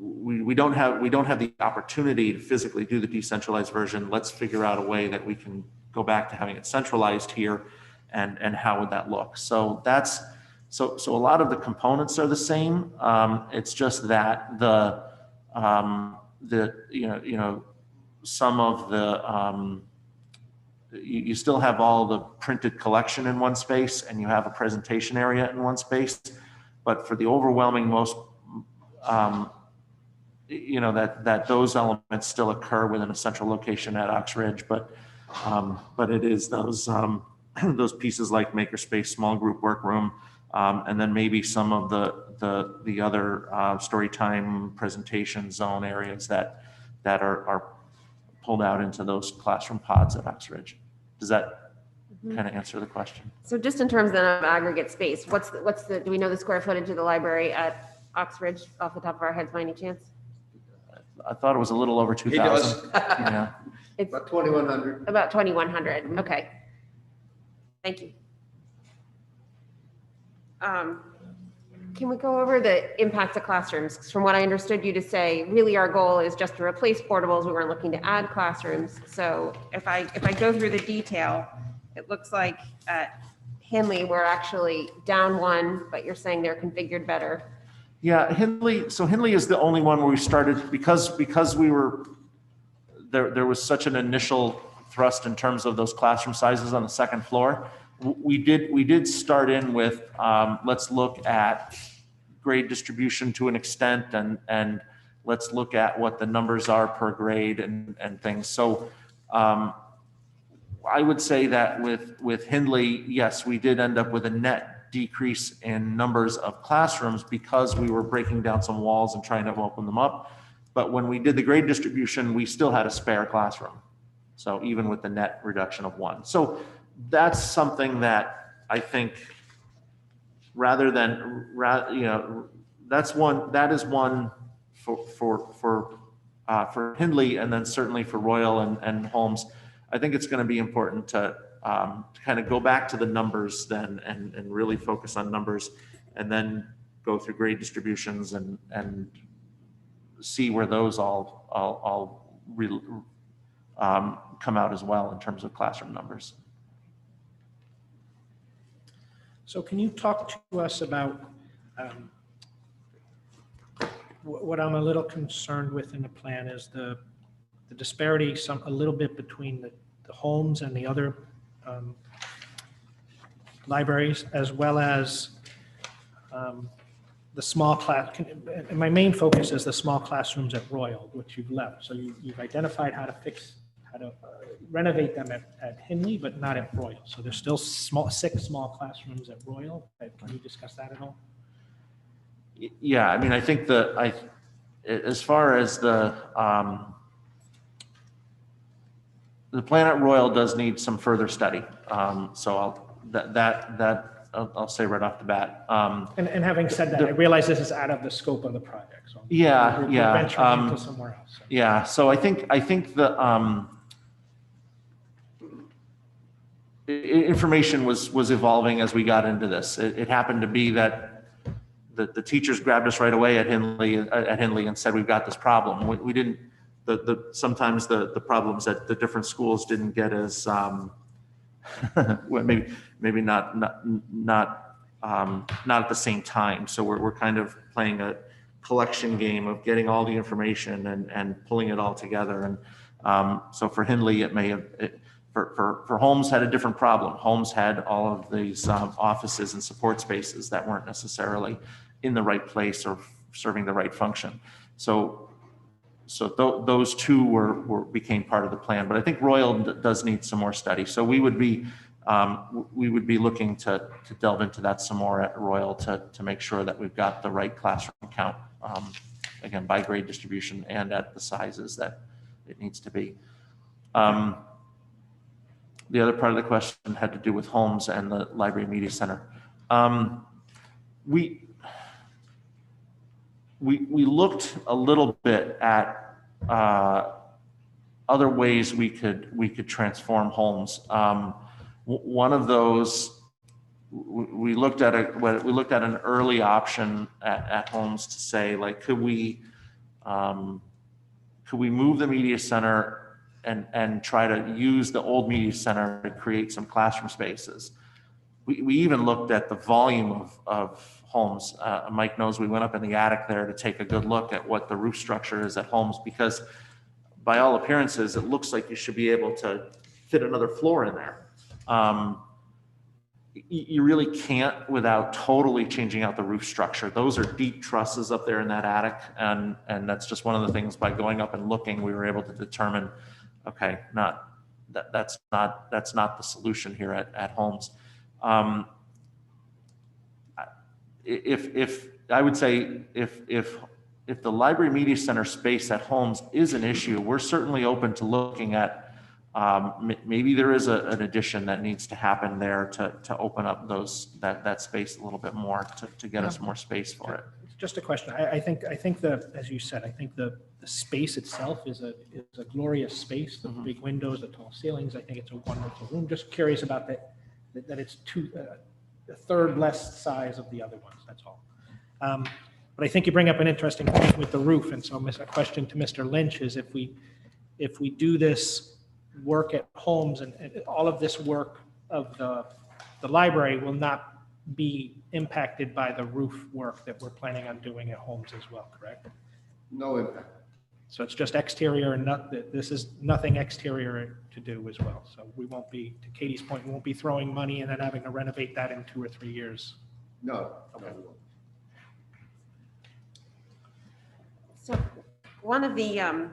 we don't have the opportunity to physically do the decentralized version. Let's figure out a way that we can go back to having it centralized here, and how would that look? So so a lot of the components are the same. It's just that some of the you still have all the printed collection in one space, and you have a presentation area in one space. But for the overwhelming most, that those elements still occur within a central location at Oxbridge. But it is those those pieces like makerspace, small group workroom, and then maybe some of the other story time presentation zone areas that are pulled out into those classroom pods at Oxbridge. Does that kind of answer the question? So just in terms then of aggregate space, what's the do we know the square footage of the library at Oxbridge off the top of our heads by any chance? I thought it was a little over 2,000. Yeah. It's About 2,100. about 2,100. Okay. Thank you. Can we go over the impact to classrooms? 'Cause from what I understood you to say, really our goal is just to replace portables. We weren't looking to add classrooms. So if I go through the detail, it looks like at Henley, we're actually down one, but you're saying they're configured better. Yeah, Henley is the only one where we started because we were there was such an initial thrust in terms of those classroom sizes on the second floor. We did start in with let's look at grade distribution to an extent, and let's look at what the numbers are per grade and things. So I would say that with Hindley, yes, we did end up with a net decrease in numbers of classrooms because we were breaking down some walls and trying to open them up. But when we did the grade distribution, we still had a spare classroom. So even with the net reduction of one. So that's something that I think that is one for Hindley, and then certainly for Royal and Holmes. I think it's going to be important to kind of go back to the numbers then and really focus on numbers, and then go through grade distributions and see where those all come out as well in terms of classroom numbers. So can you talk to us about what I'm a little concerned with in the plan is the disparity a little bit between the Holmes and the other libraries, as well as the small class. And my main focus is the small classrooms at Royal, which you've left. So you've identified how to renovate them at Hindley, but not at Royal. So there's still 6 small classrooms at Royal. Can you discuss that at all? Yeah, I mean, I think as far as the plan at Royal does need some further study. So I'll say right off the bat. And having said that, I realize this is out of the scope of the project. So we're venturing into somewhere else. So. Yeah, so I think the information was evolving as we got into this. It happened to be that the teachers grabbed us right away at Hindley and said, we've got this problem. We didn't. Sometimes the problems at the different schools didn't get as maybe not at the same time. So we're kind of playing a collection game of getting all the information and pulling it all together. And so for Hindley, it may have. For Holmes had a different problem. Holmes had all of these offices and support spaces that weren't necessarily in the right place or serving the right function. So those two became part of the plan. But I think Royal does need some more study. So we would be looking to delve into that some more at Royal to make sure that we've got the right classroom count, again, by grade distribution and at the sizes that it needs to be. The other part of the question had to do with Holmes and the Library Media Center. We looked a little bit at other ways we could transform Holmes. One of those, we looked at an early option at Holmes to say, like, could we move the media center and try to use the old media center to create some classroom spaces. We even looked at the volume of Holmes. Mike knows we went up in the attic there to take a good look at what the roof structure is at Holmes, because by all appearances, it looks like you should be able to fit another floor in there. You really can't without totally changing out the roof structure. Those are deep trusses up there in that attic, and that's just one of the things. By going up and looking, we were able to determine, okay, that's not the solution here at Holmes. If I would say if the Library Media Center space at Holmes is an issue, we're certainly open to looking at maybe there is an addition that needs to happen there to open up that space a little bit more to get us more space for it. Just a question. I think as you said, I think the space itself is a glorious space. The big windows, the tall ceilings. I think it's a wonderful room. Just curious about that it's a third less size of the other ones. That's all. But I think you bring up an interesting point with the roof, and so a question to Mr. Lynch is if we do this work at Holmes and all of this work of the library will not be impacted by the roof work that we're planning on doing at Holmes as well, correct? No impact. So it's just exterior and this is nothing exterior to do as well. So we won't be, to Katie's point, we won't be throwing money and then having to renovate that in 2 or 3 years. No. Okay. So one of the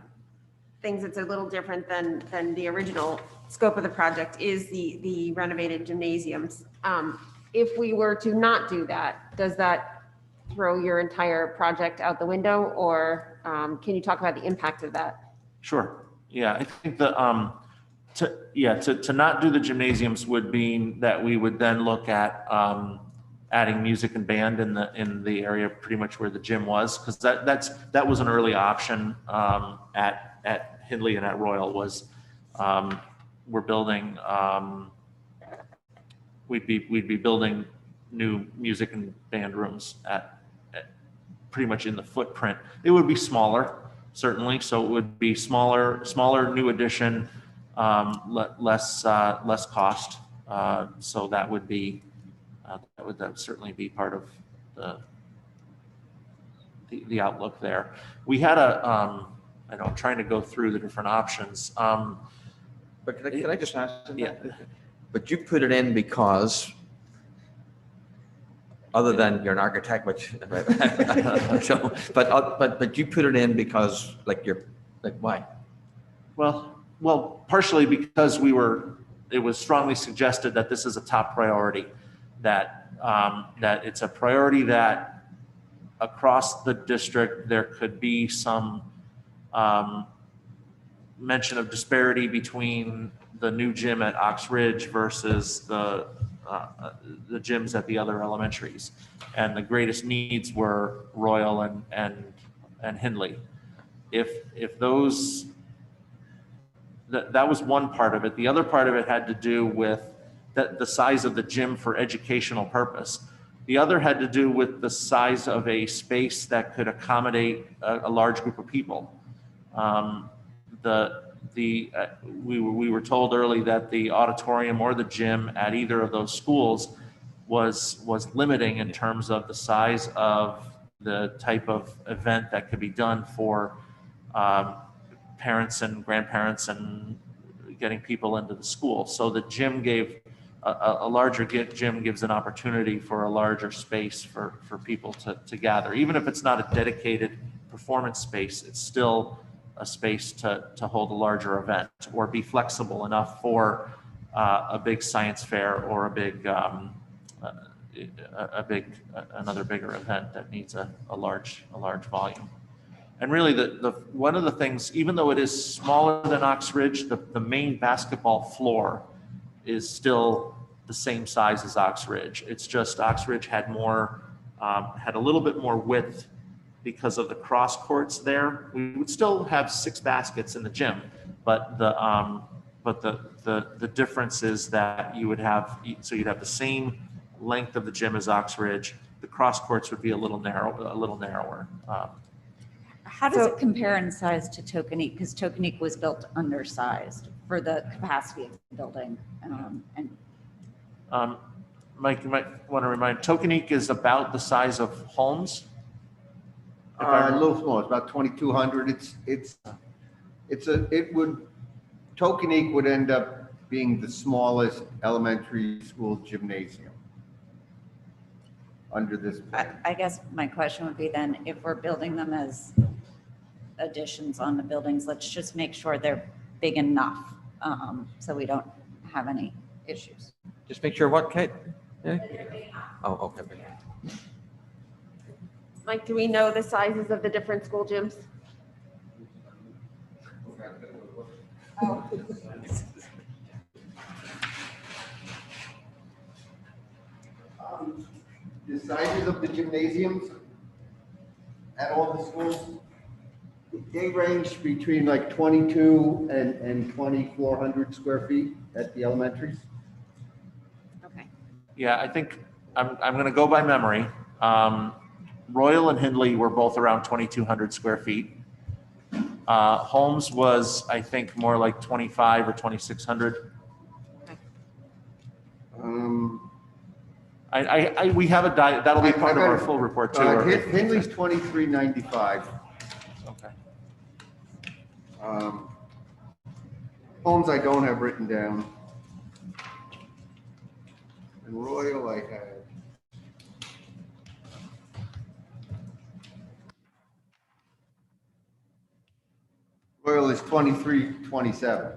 things that's a little different than the original scope of the project is the renovated gymnasiums. If we were to not do that, does that throw your entire project out the window, or can you talk about the impact of that? Sure. Yeah, I think to not do the gymnasiums would mean that we would then look at adding music and band in the area pretty much where the gym was, because that was an early option at Hindley and at Royal was we're building we'd be building new music and band rooms at pretty much in the footprint. It would be smaller, certainly. So it would be smaller new addition, less cost. So that would be that would certainly be part of the outlook there. We had I know I'm trying to go through the different options. But can I just ask? Yeah. But you put it in because, other than you're an architect, which, so, but you put it in because why? Well, partially because it was strongly suggested that this is a top priority, that it's a priority that across the district there could be some mention of disparity between the new gym at Ox Ridge versus the gyms at the other elementaries, and the greatest needs were Royal and Hindley. If those that was one part of it. The other part of it had to do with the size of the gym for educational purpose. The other had to do with the size of a space that could accommodate a large group of people. We were told early that the auditorium or the gym at either of those schools was limiting in terms of the size of the type of event that could be done for parents and grandparents and getting people into the school. So the gym gave a larger gym gives an opportunity for a larger space for people to gather. Even if it's not a dedicated performance space, it's still a space to hold a larger event or be flexible enough for a big science fair or another bigger event that needs a large volume. And really one of the things, even though it is smaller than Ox Ridge, the main basketball floor is still the same size as Ox Ridge. It's just Ox Ridge had a little bit more width because of the cross courts there. We would still have 6 baskets in the gym, but the difference is that you'd have the same length of the gym as Ox Ridge. The cross courts would be a little narrower. How does it compare in size to Tokenique? Because Tokenique was built undersized for the capacity of the building. Mike, you might want to remind, Tokenique is about the size of Holmes. A little small. It's about 2,200. Tokenique would end up being the smallest elementary school gymnasium under this plan. I guess my question would be then, if we're building them as additions on the buildings, let's just make sure they're big enough so we don't have any issues. Just make sure what, Kate? Yeah? Oh, okay. Mike, do we know the sizes of the different school gyms? The sizes of the gymnasiums at all the schools, they range between like 22 and 2,400 square feet at the elementaries. Okay. Yeah, I think I'm going to go by memory. Royal and Hindley were both around 2,200 square feet. Holmes was, I think, more like 25 or 2,600. We have that'll be part of our full report too. Hindley's 2395. Okay. Holmes I don't have written down. And Royal I have. Royal is 2327.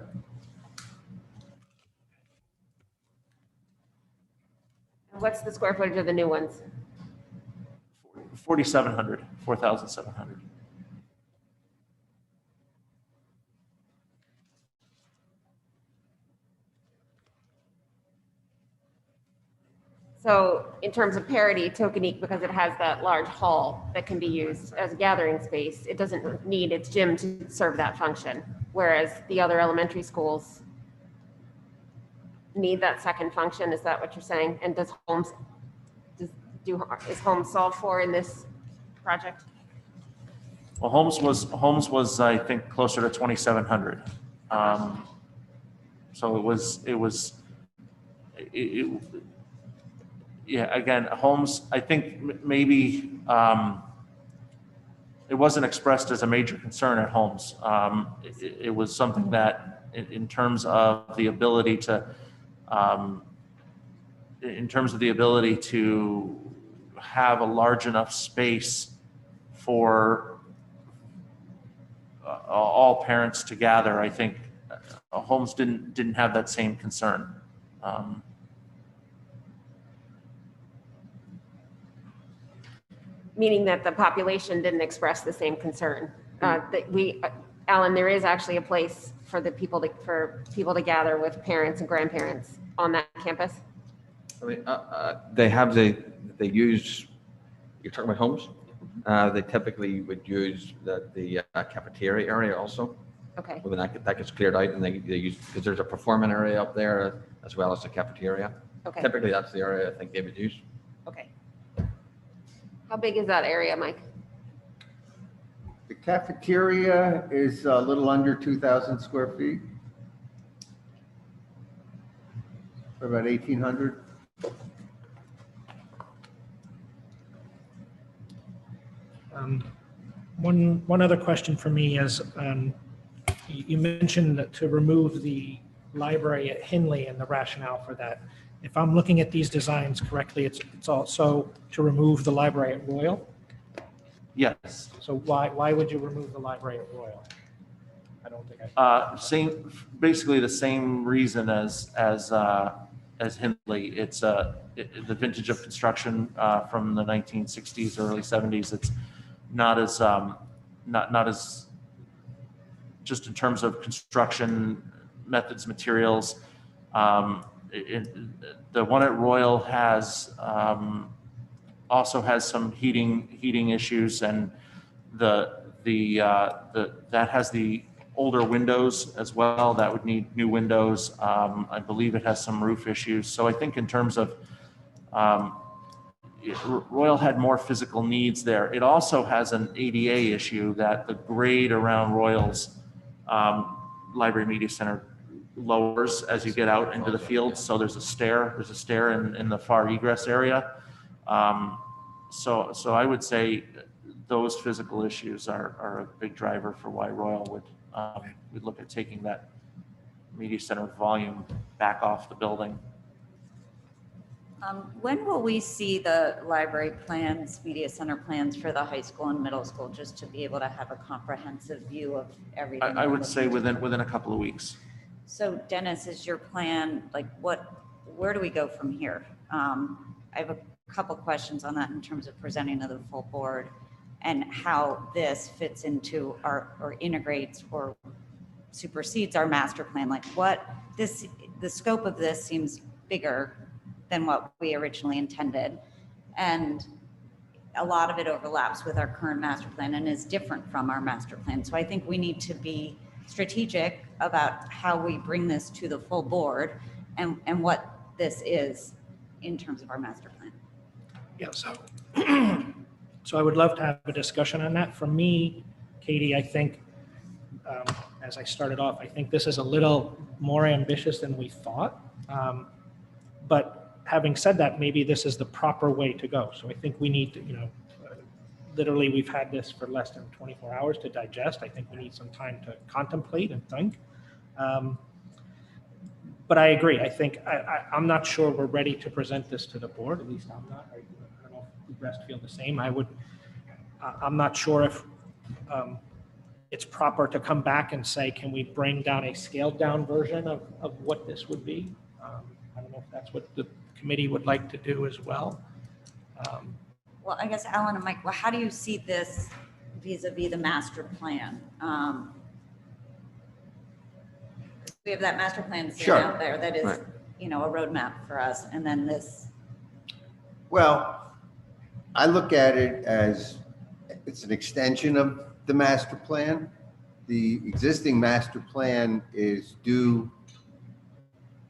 What's the square footage of the new ones? 4,700, 4,700. So in terms of parity, Tokenique, because it has that large hall that can be used as a gathering space, it doesn't need its gym to serve that function. Whereas the other elementary schools need that second function. Is that what you're saying? And does Holmes, is Holmes solved for in this project? Well, Holmes was I think closer to 2,700. So yeah, again, Holmes, I think maybe it wasn't expressed as a major concern at Holmes. It was something that in terms of the ability to have a large enough space for all parents to gather, I think Holmes didn't have that same concern. Meaning that the population didn't express the same concern. Alan, there is actually a place for people to gather with parents and grandparents on that campus. I mean, they use, you're talking about homes? They typically would use the cafeteria area also. Okay. When that gets cleared out, and they use, because there's a performing area up there as well as the cafeteria. Okay. Typically, that's the area I think they would use. Okay. How big is that area, Mike? The cafeteria is a little under 2,000 square feet. For about 1,800. One other question for me is, you mentioned that to remove the library at Hindley and the rationale for that. If I'm looking at these designs correctly, it's also to remove the library at Royal. Yes. So why would you remove the library at Royal? I don't think Basically the same reason as Hindley. It's the vintage of construction from the 1960s, early 70s. It's not as just in terms of construction methods, materials. The one at Royal also has some heating issues, and that has the older windows as well that would need new windows. I believe it has some roof issues. So I think in terms of Royal had more physical needs there. It also has an ADA issue that the grade around Royal's library media center lowers as you get out into the field. So there's a stair in the far egress area. So I would say those physical issues are a big driver for why Royal would look at taking that media center volume back off the building. When will we see the library plans, media center plans for the high school and middle school, just to be able to have a comprehensive view of everything? I would say within a couple of weeks. So Dennis, is your plan, like where do we go from here? I have a couple questions on that in terms of presenting to the full board and how this fits into or integrates or supersedes our master plan. Like the scope of this seems bigger than what we originally intended. And a lot of it overlaps with our current master plan and is different from our master plan. So I think we need to be strategic about how we bring this to the full board and what this is in terms of our master plan. Yeah, so So I would love to have a discussion on that. For me, Katie, I think, as I started off, I think this is a little more ambitious than we thought. But having said that, maybe this is the proper way to go. So I think we need to, literally we've had this for less than 24 hours to digest. I think we need some time to contemplate and think. But I agree. I think I'm not sure we're ready to present this to the board. At least I'm not. I don't know if the rest feel the same. I'm not sure if it's proper to come back and say, can we bring down a scaled down version of what this would be? I don't know if that's what the committee would like to do as well. Well, I guess Alan and Mike, well, how do you see this vis-a-vis the master plan? We have that master plan sitting Sure. out there that is, Right. a roadmap for us, and then this. Well, I look at it as it's an extension of the master plan. The existing master plan is due,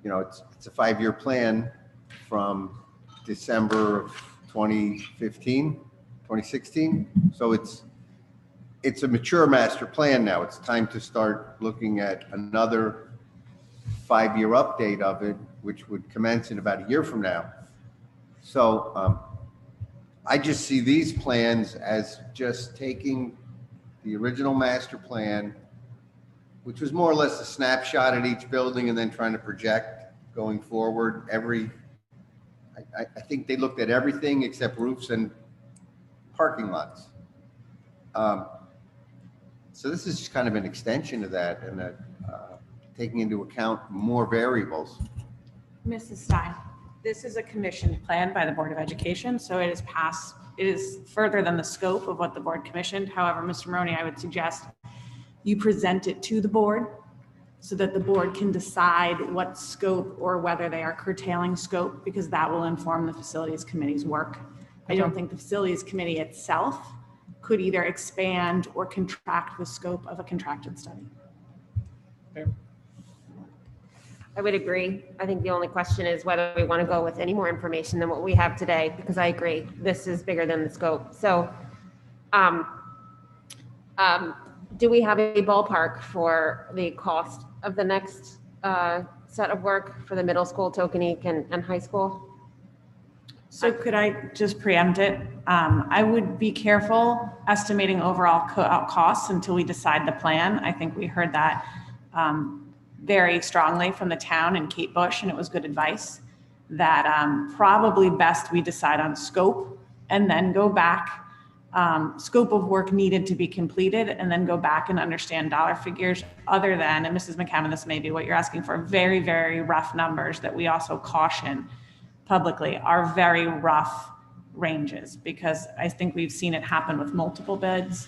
it's a 5-year plan from December of 2015, 2016. So it's a mature master plan now. It's time to start looking at another 5-year update of it, which would commence in about a year from now. So I just see these plans as just taking the original master plan, which was more or less a snapshot at each building, and then trying to project going forward. I think they looked at everything except roofs and parking lots. So this is just kind of an extension of that, and taking into account more variables. Mrs. Stein, this is a commissioned plan by the Board of Education, so it is further than the scope of what the board commissioned. However, Mr. Maroney, I would suggest you present it to the board so that the board can decide what scope or whether they are curtailing scope, because that will inform the facilities committee's work. I don't think the facilities committee itself could either expand or contract the scope of a contracted study. I would agree. I think the only question is whether we want to go with any more information than what we have today, because I agree, this is bigger than the scope. So do we have a ballpark for the cost of the next set of work for the middle school, Tokenique, and high school? So could I just preempt it? I would be careful estimating overall costs until we decide the plan. I think we heard that very strongly from the town and Kate Bush, and it was good advice that probably best we decide on scope and then go back, scope of work needed to be completed, and then go back and understand dollar figures other than, and Mrs. McCammon, this may be what you're asking for, very, very rough numbers that we also caution publicly are very rough ranges, because I think we've seen it happen with multiple bids.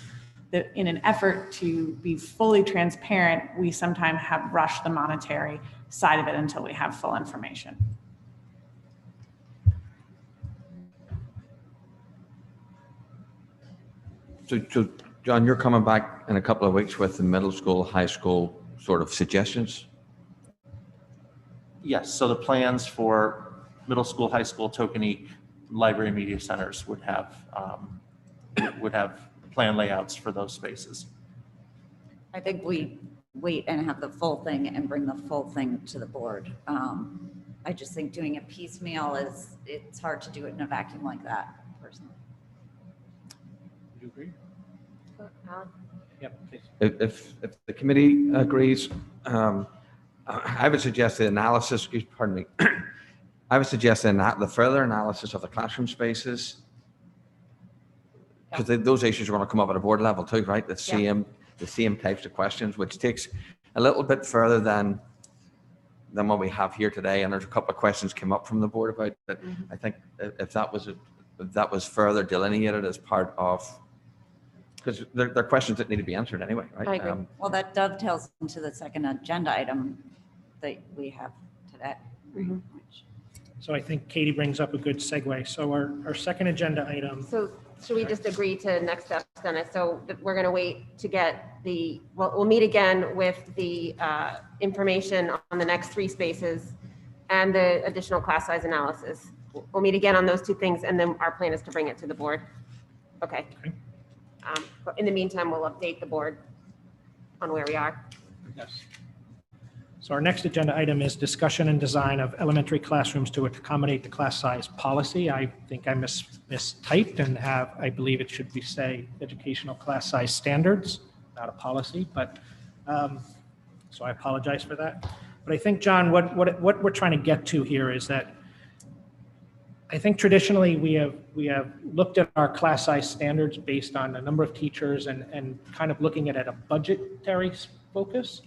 That in an effort to be fully transparent, we sometimes have rushed the monetary side of it until we have full information. So John, you're coming back in a couple of weeks with the middle school, high school sort of suggestions? Yes, so the plans for middle school, high school, Tokenique, library, media centers would have plan layouts for those spaces. I think we wait and have the full thing and bring the full thing to the board. I just think doing it piecemeal it's hard to do it in a vacuum like that, personally. Would you agree? Alan? Yep, please. If the committee agrees, I would suggest the analysis, pardon me, I would suggest the further analysis of the classroom spaces, because those issues are going to come up at a board level too, right? The same types of questions, which takes a little bit further than what we have here today. And there's a couple of questions came up from the board about that. I think if that was further delineated as part of, because they're questions that need to be answered anyway, right? I agree. Well, that dovetails into the second agenda item that we have today. Mhm. So I think Katie brings up a good segue. So our second agenda item, So should we just agree to next steps then? So we're going to wait to get we'll meet again with the information on the next 3 spaces and the additional class size analysis. We'll meet again on those 2 things, and then our plan is to bring it to the board. Okay. Okay. But in the meantime, we'll update the board on where we are. Yes. So our next agenda item is discussion and design of elementary classrooms to accommodate the class size policy. I think I mistyped and I believe it should be say educational class size standards, not a policy, but, so I apologize for that. But I think, John, what we're trying to get to here is that I think traditionally we have looked at our class size standards based on a number of teachers and kind of looking at it at a budgetary focus.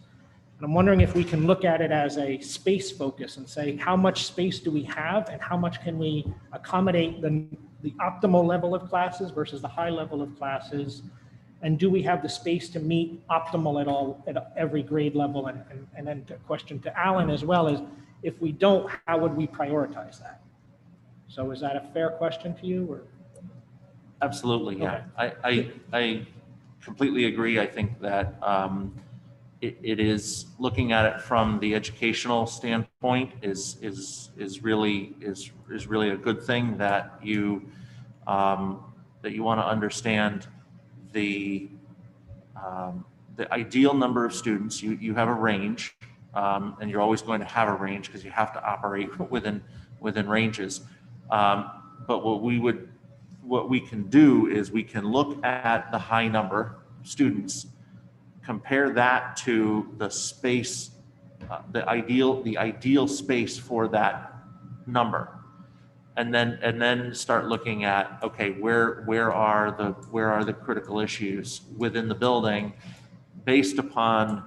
And I'm wondering if we can look at it as a space focus and say, how much space do we have and how much can we accommodate the optimal level of classes versus the high level of classes? And do we have the space to meet optimal at every grade level? And then the question to Alan as well is, if we don't, how would we prioritize that? So is that a fair question to you, or? Absolutely, yeah. I completely agree. I think that it is, looking at it from the educational standpoint is really a good thing, that you want to understand the ideal number of students. You have a range, and you're always going to have a range because you have to operate within ranges. But what we can do is we can look at the high number of students, compare that to the space, the ideal space for that number, and then start looking at, okay, where are the critical issues within the building based upon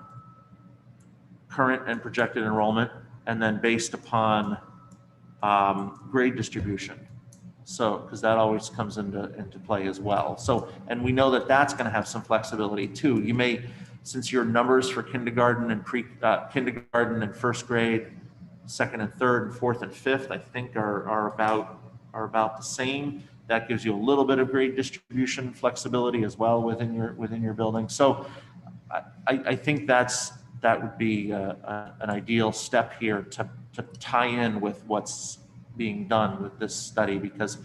current and projected enrollment, and then based upon grade distribution. So, because that always comes into play as well. So, and we know that that's going to have some flexibility too. You may, since your numbers for kindergarten and kindergarten and first grade, second and third and fourth and fifth, I think are about the same. That gives you a little bit of grade distribution flexibility as well within your building. So, I think that would be an ideal step here to tie in with what's being done with this study, because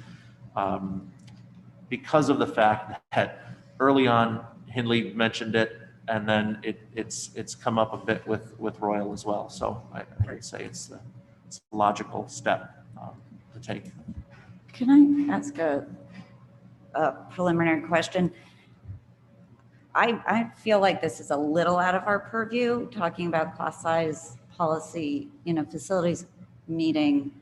of the fact that early on Hindley mentioned it, and then it's come up a bit with Royal as well. So I would say it's a logical step to take. Can I ask a preliminary question? I feel like this is a little out of our purview, talking about class size policy in a facilities meeting.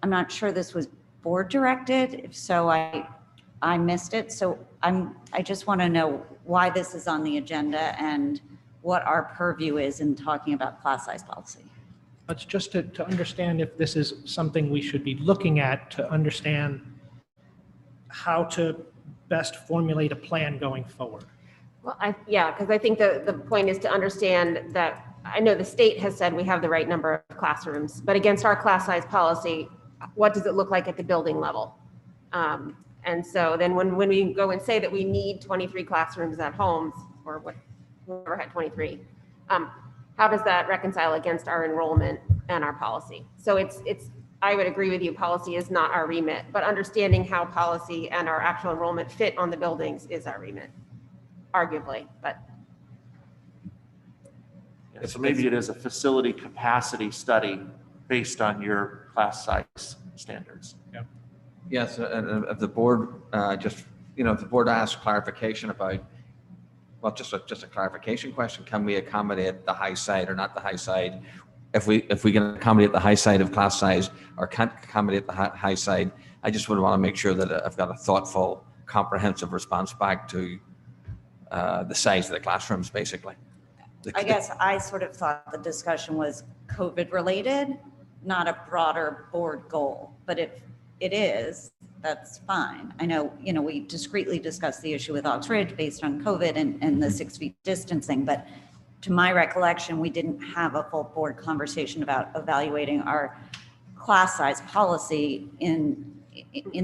I'm not sure this was board directed. If so, I missed it. So I just want to know why this is on the agenda and what our purview is in talking about class size policy. It's just to understand if this is something we should be looking at to understand how to best formulate a plan going forward. Well, because I think the point is to understand that I know the state has said we have the right number of classrooms, but against our class size policy, what does it look like at the building level? And so then when we go and say that we need 23 classrooms at homes, or whoever had 23, how does that reconcile against our enrollment and our policy? So I would agree with you, policy is not our remit, but understanding how policy and our actual enrollment fit on the buildings is our remit, arguably, but. Yeah, so maybe it is a facility capacity study based on your class size standards. Yeah. Yes, if the board if the board asks clarification about, well, just a clarification question, can we accommodate the high side or not the high side? If we can accommodate the high side of class size or can't accommodate the high side, I just would want to make sure that I've got a thoughtful, comprehensive response back to the size of the classrooms, basically. I guess I sort of thought the discussion was COVID related, not a broader board goal, but if it is, that's fine. I know, we discreetly discussed the issue with Ox Ridge based on COVID and the 6 feet distancing, but to my recollection, we didn't have a full board conversation about evaluating our class size policy in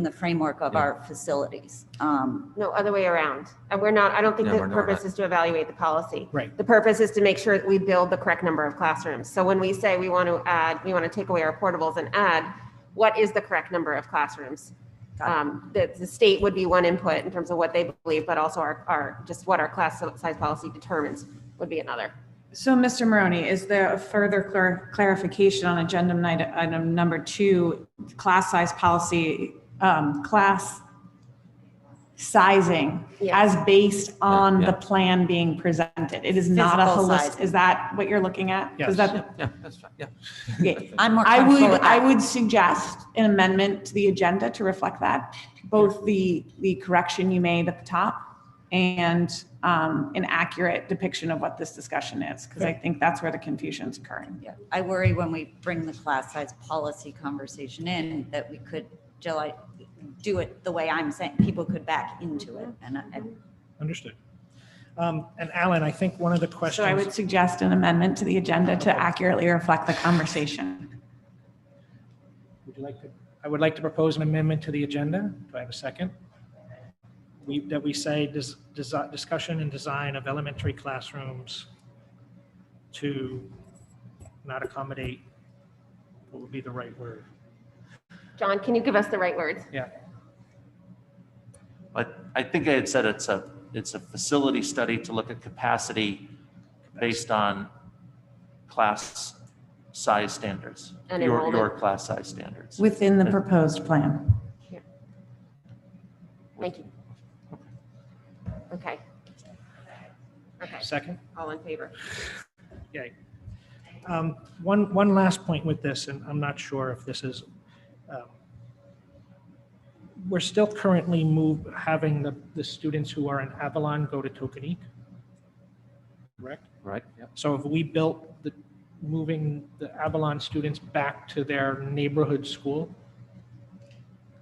the framework of our facilities. No, other way around. And I don't think No, the we're not. purpose is to evaluate the policy. Right. The purpose is to make sure that we build the correct number of classrooms. So when we say we want to take away our portables and add, what is the correct number of classrooms? The state would be one input in terms of what they believe, but also our just what our class size policy determines would be another. So, Mr. Maroney, is there a further clarification on agenda item number 2, class size policy, class sizing Yeah. as based on Yeah. the plan being presented? It is not a Physical holistic, sizing. is that what you're looking at? Yes. Is that, Yeah, that's fine, yeah. yeah. I'm more I comfortable with I that. would suggest an amendment to the agenda to reflect that, both the correction you made at the top and an accurate depiction of what this discussion is, because I think that's where the confusion's occurring. Yeah, I worry when we bring the class size policy conversation in, that we could, Jill, do it the way I'm saying, people could back into it. And Understood. And Alan, I think one of the questions. So I would suggest an amendment to the agenda to accurately reflect the conversation. Would you like to, I would like to propose an amendment to the agenda. Do I have a second? That we say discussion and design of elementary classrooms to not accommodate, what would be the right word? John, can you give us the right words? Yeah, But I think I had said it's a facility study to look at capacity based on class size standards, And your enrollment. class size standards. Within the proposed plan. Thank you. Okay. Okay, second? all in favor? Yay. One last point with this, and I'm not sure if this is, we're still currently having the students who are in Avalon go to Tokenique, correct? Right, yeah. So have we built moving the Avalon students back to their neighborhood school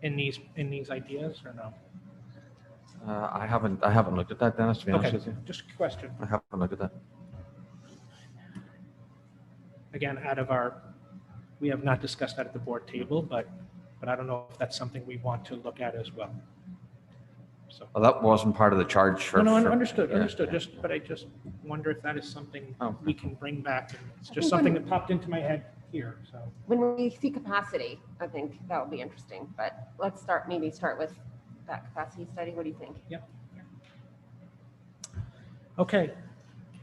in these ideas or no? I haven't looked at that, Dennis, to be honest Okay, with you. just a question. I haven't looked at that. Again, we have not discussed that at the board table, but I don't know if that's something we want to look at as well. So, Well, that wasn't part of the charge for. no, for- understood, yeah, understood, yeah. but I just wonder if that is something Oh. we can bring back. It's just something that popped into my head here, so. When we see capacity, I think that would be interesting, but let's maybe start with that capacity study. What do you think? Okay,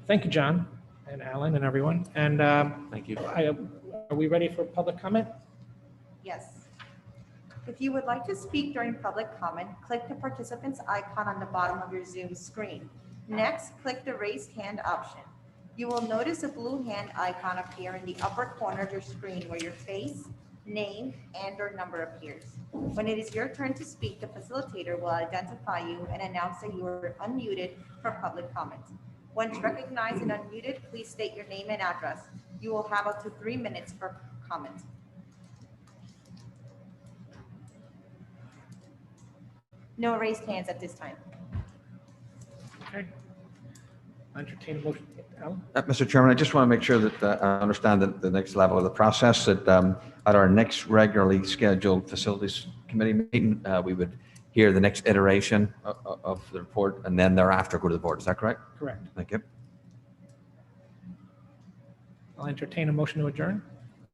thank you, John and Alan and everyone. And Thank you. are we ready for public comment? Yes. If you would like to speak during public comment, click the participants icon on the bottom of your Zoom screen. Next, click the raised hand option. You will notice a blue hand icon appear in the upper corner of your screen where your face, name, and/or number appears. When it is your turn to speak, the facilitator will identify you and announce that you are unmuted for public comment. Once recognized and unmuted, please state your name and address. You will have up to 3 minutes for comment. No raised hands at this time. Okay. Entertain a motion. Alan? Mr. Chairman, I just want to make sure that I understand the next level of the process, that at our next regularly scheduled facilities committee meeting, we would hear the next iteration of the report and then thereafter go to the board. Is that correct? Correct. Thank you. I'll entertain a motion to adjourn.